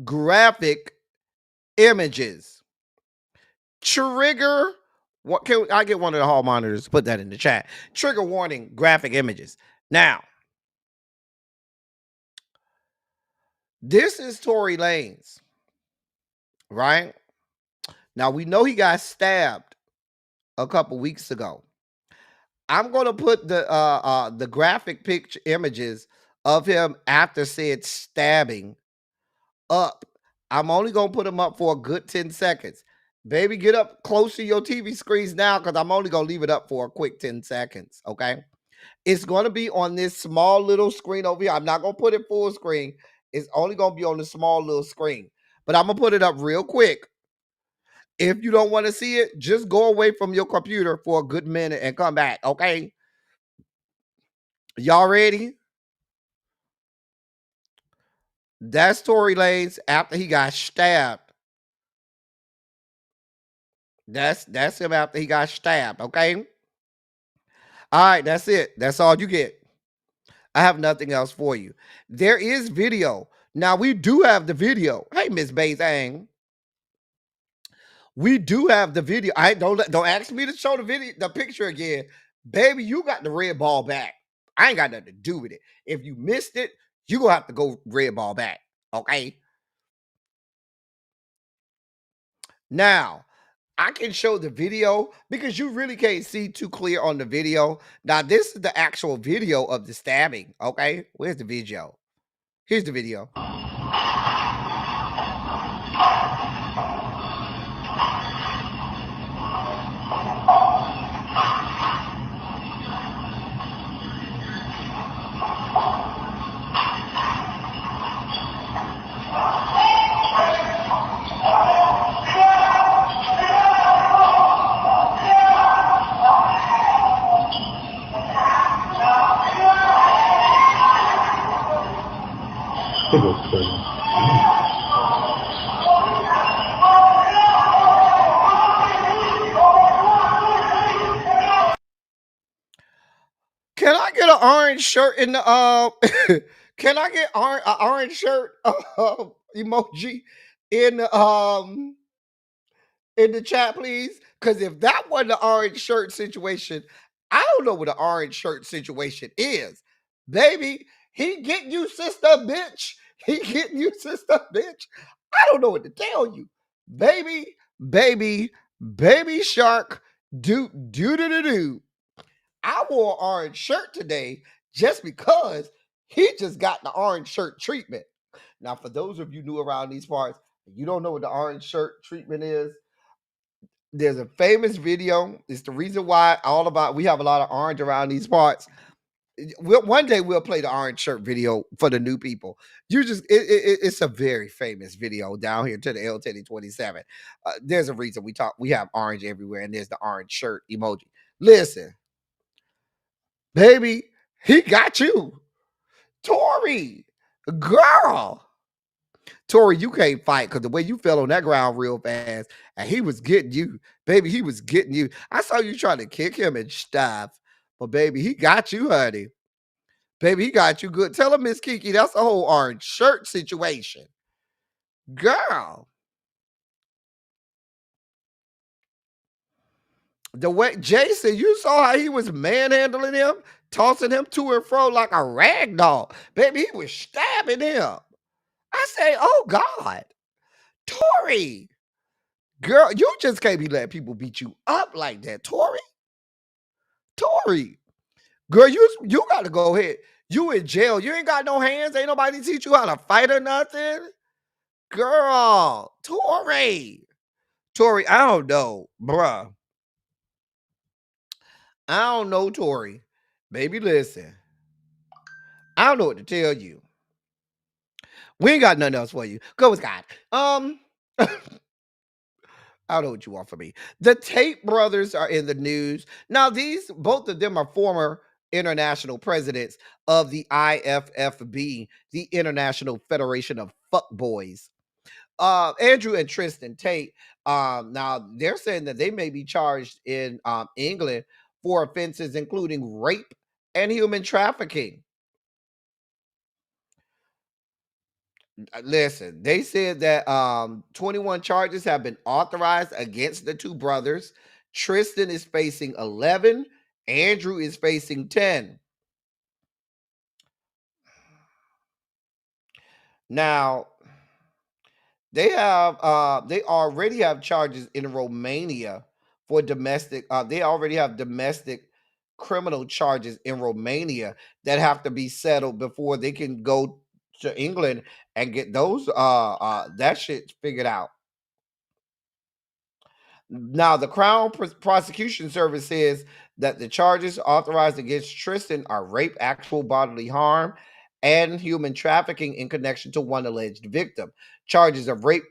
graphic images. Trigger. What can I get one of the hall monitors to put that in the chat? Trigger warning, graphic images. Now, this is Tory Lanez, right? Now we know he got stabbed a couple weeks ago. I'm gonna put the graphic picture images of him after said stabbing up. I'm only gonna put them up for a good 10 seconds. Baby, get up close to your TV screens now because I'm only gonna leave it up for a quick 10 seconds. Okay. It's gonna be on this small little screen over here. I'm not gonna put it full screen. It's only gonna be on the small little screen. But I'm gonna put it up real quick. If you don't want to see it, just go away from your computer for a good minute and come back. Okay. Y'all ready? That's Tory Lanez after he got stabbed. That's him after he got stabbed. Okay. All right, that's it. That's all you get. I have nothing else for you. There is video. Now we do have the video. Hey, Miss Bazang. We do have the video. I don't ask me to show the video, the picture again. Baby, you got the red ball back. I ain't got nothing to do with it. If you missed it, you gonna have to go red ball back. Okay. Now, I can show the video because you really can't see too clear on the video. Now, this is the actual video of the stabbing. Okay. Where's the video? Here's the video. Can I get an orange shirt in the can I get an orange shirt emoji in in the chat, please? Because if that wasn't the orange shirt situation, I don't know what the orange shirt situation is. Baby, he getting you, sister bitch. He getting you, sister bitch. I don't know what to tell you. Baby, baby shark, do. I wore an orange shirt today just because he just got the orange shirt treatment. Now, for those of you new around these parts, you don't know what the orange shirt treatment is. There's a famous video. It's the reason why we have a lot of orange around these parts. One day we'll play the orange shirt video for the new people. It's a very famous video down here to the L1027. There's a reason we have orange everywhere, and there's the orange shirt emoji. Listen, baby, he got you. Tory, girl. Tory, you can't fight because the way you fell on that ground real fast, and he was getting you. Baby, he was getting you. I saw you trying to kick him and stuff. But baby, he got you, honey. Baby, he got you good. Tell him, Miss Kiki, that's the whole orange shirt situation. Girl. The way Jason, you saw how he was manhandling him, tossing him to and fro like a rag doll. Baby, he was stabbing him. I say, oh God, Tory, girl, you just can't be letting people beat you up like that, Tory. Tory, girl, you got to go ahead. You in jail. You ain't got no hands. Ain't nobody teach you how to fight or nothing. Girl, Tory, I don't know, bruh. I don't know, Tory. Baby, listen. I don't know what to tell you. We ain't got nothing else for you. Go with God. I don't know what you want from me. The Tate brothers are in the news. Now, both of them are former international presidents of the IFFB, the International Federation of Fuckboys. Andrew and Tristan Tate, now they're saying that they may be charged in England for offenses including rape and human trafficking. Listen, they said that 21 charges have been authorized against the two brothers. Tristan is facing 11. Andrew is facing 10. Now, they already have charges in Romania for domestic. They already have domestic criminal charges in Romania that have to be settled before they can go to England and get those that shit figured out. Now, the Crown Prosecution Service says that the charges authorized against Tristan are rape, actual bodily harm, and human trafficking in connection to one alleged victim. Charges of rape,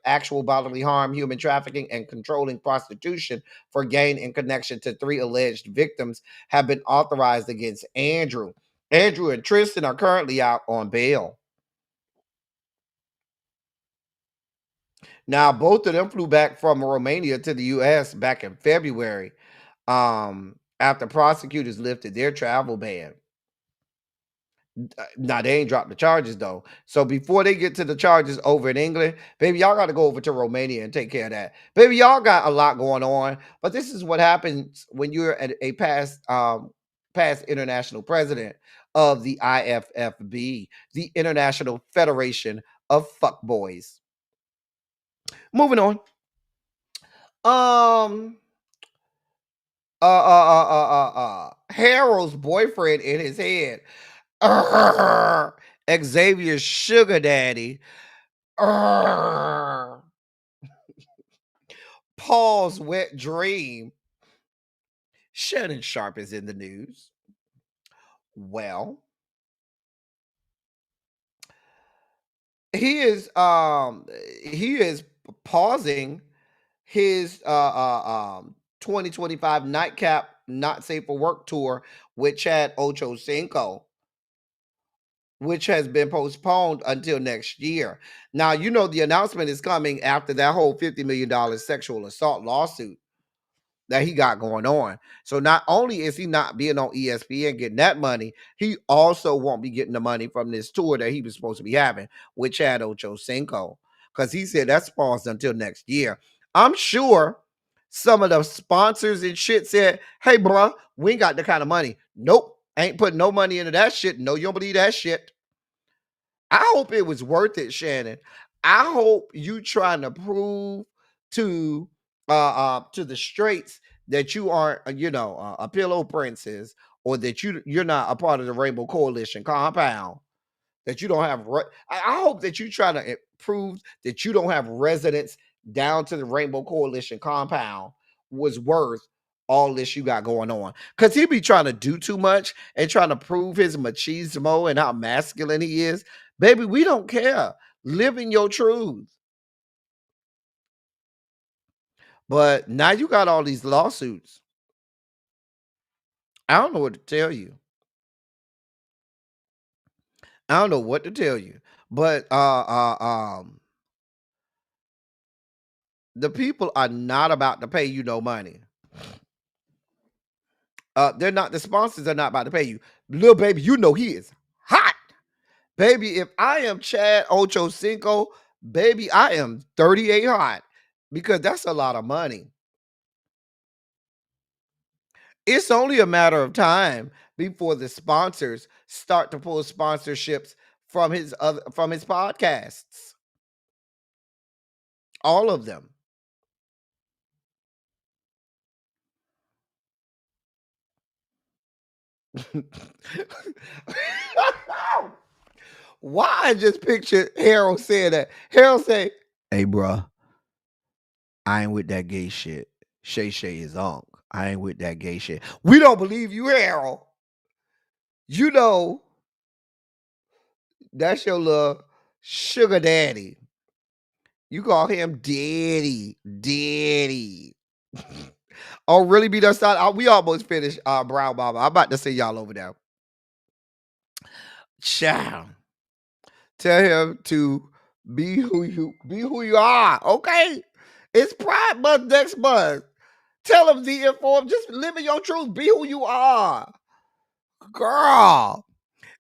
actual bodily harm, human trafficking, and controlling prostitution for gain in connection to 3 alleged victims have been authorized against Andrew. Andrew and Tristan are currently out on bail. Now, both of them flew back from Romania to the U.S. back in February, after prosecutors lifted their travel ban. Now they ain't dropped the charges though. So before they get to the charges over in England, baby, y'all got to go over to Romania and take care of that. Baby, y'all got a lot going on. But this is what happens when you're a past international president of the IFFB, the International Federation of Fuckboys. Moving on. Um. Harold's boyfriend in his head. Xavier's sugar daddy. Paul's wet dream. Shannon Sharp is in the news. Well, he is pausing his 2025 nightcap not safe for work tour with Chad Ochocinco, which has been postponed until next year. Now, you know the announcement is coming after that whole $50 million sexual assault lawsuit that he got going on. So not only is he not being on ESPN getting that money, he also won't be getting the money from this tour that he was supposed to be having with Chad Ochocinco, because he said that's paused until next year. I'm sure some of the sponsors and shit said, hey, bruh, we ain't got the kind of money. Nope, ain't putting no money into that shit. No, you don't believe that shit. I hope it was worth it, Shannon. I hope you trying to prove to the straights that you aren't, a pillow princess, or that you're not a part of the Rainbow Coalition compound. That you don't have. I hope that you try to prove that you don't have residents down to the Rainbow Coalition compound was worth all this you got going on. Because he be trying to do too much and trying to prove his machismo and how masculine he is. Baby, we don't care. Live in your truth. But now you got all these lawsuits. I don't know what to tell you. I don't know what to tell you. But the people are not about to pay you no money. They're not, the sponsors are not about to pay you. Little baby, you know he is hot. Baby, if I am Chad Ochocinco, baby, I am 38 hot, because that's a lot of money. It's only a matter of time before the sponsors start to pull sponsorships from his podcasts. All of them. Why I just pictured Harold saying that. Harold say, hey, bruh, I ain't with that gay shit. Shay Shay is unk. I ain't with that gay shit. We don't believe you, Harold. You know, that's your little sugar daddy. You call him daddy. Daddy. Oh, really be done started? We almost finished Brown Mama. I'm about to see y'all over there. Child. Tell him to be who you are. Okay? It's Pride Month next month. Tell him the inform. Just live in your truth. Be who you are. Girl.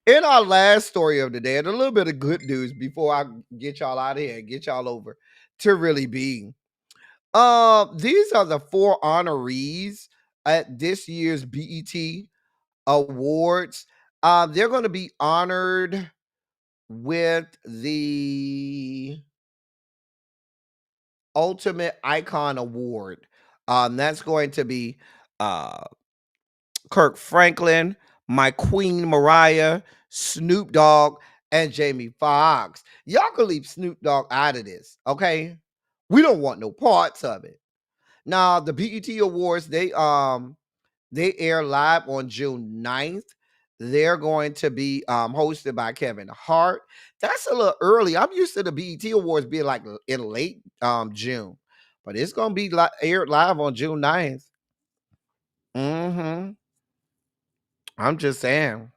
In our last story of the day, and a little bit of good news before I get y'all out of here and get y'all over to Really Be. These are the 4 honorees at this year's BET Awards. They're going to be honored with the Ultimate Icon Award. That's going to be Kirk Franklin, my Queen Mariah, Snoop Dogg, and Jamie Foxx. Y'all can leave Snoop Dogg out of this, okay? We don't want no parts of it. Now, the BET Awards, they air live on June 9th. They're going to be hosted by Kevin Hart. That's a little early. I'm used to the BET Awards being like in late June, but it's going to be aired live on June 9th. I'm just saying.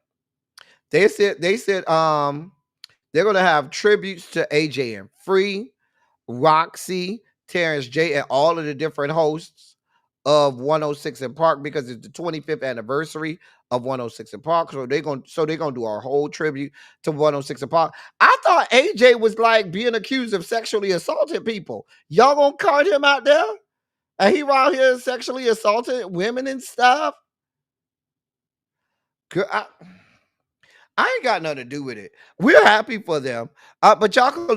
They said they're going to have tributes to AJ and Free. Roxy, Terrence J, and all of the different hosts of 106 in Park because it's the 25th anniversary of 106 in Park. So they're gonna do our whole tribute to 106 in Park. I thought AJ was like being accused of sexually assaulting people. Y'all gonna card him out there? And he around here sexually assaulted women and stuff? Girl, I ain't got nothing to do with it. We're happy for them, but y'all can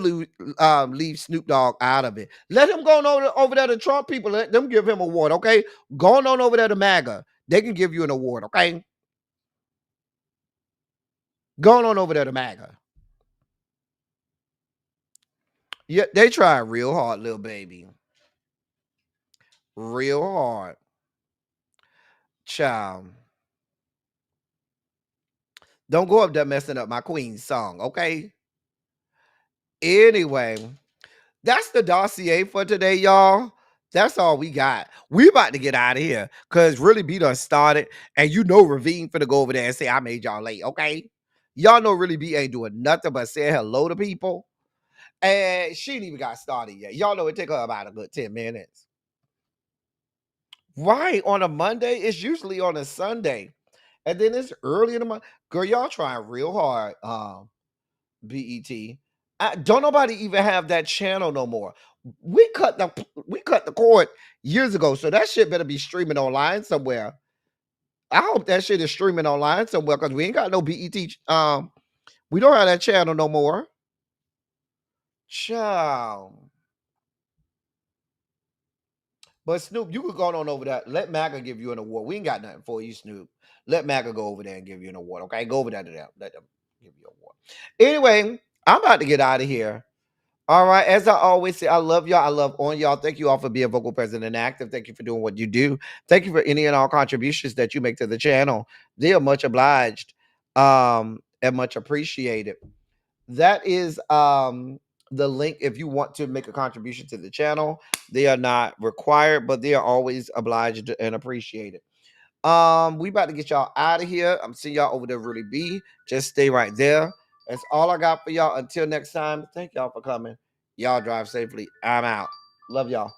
leave Snoop Dogg out of it. Let him go on over there to Trump people. Let them give him an award, okay? Going on over there to MAGA. They can give you an award, okay? Going on over there to MAGA. Yeah, they try real hard, little baby. Real hard. Child. Don't go up there messing up my Queen's song, okay? Anyway. That's the dossier for today, y'all. That's all we got. We about to get out of here because really B done started, and you know Ravine finna go over there and say I made y'all late, okay? Y'all know really B ain't doing nothing but saying hello to people, and she ain't even got started yet. Y'all know it take her about a good 10 minutes. Right, on a Monday, it's usually on a Sunday, and then it's early in the month. Girl, y'all trying real hard. BET. Don't nobody even have that channel no more. We cut the cord years ago, so that shit better be streaming online somewhere. I hope that shit is streaming online somewhere because we ain't got no BET. We don't have that channel no more. Child. But Snoop, you could go on over there. Let MAGA give you an award. We ain't got nothing for you, Snoop. Let MAGA go over there and give you an award. Okay, go over there to them. Let them give you an award. Anyway, I'm about to get out of here. All right. As I always say, I love y'all. I love on y'all. Thank you all for being vocal, present, and active. Thank you for doing what you do. Thank you for any and all contributions that you make to the channel. They are much obliged, and much appreciated. That is the link if you want to make a contribution to the channel. They are not required, but they are always obliged and appreciated. We about to get y'all out of here. I'm seeing y'all over there, really B. Just stay right there. That's all I got for y'all. Until next time, thank y'all for coming. Y'all drive safely. I'm out. Love y'all.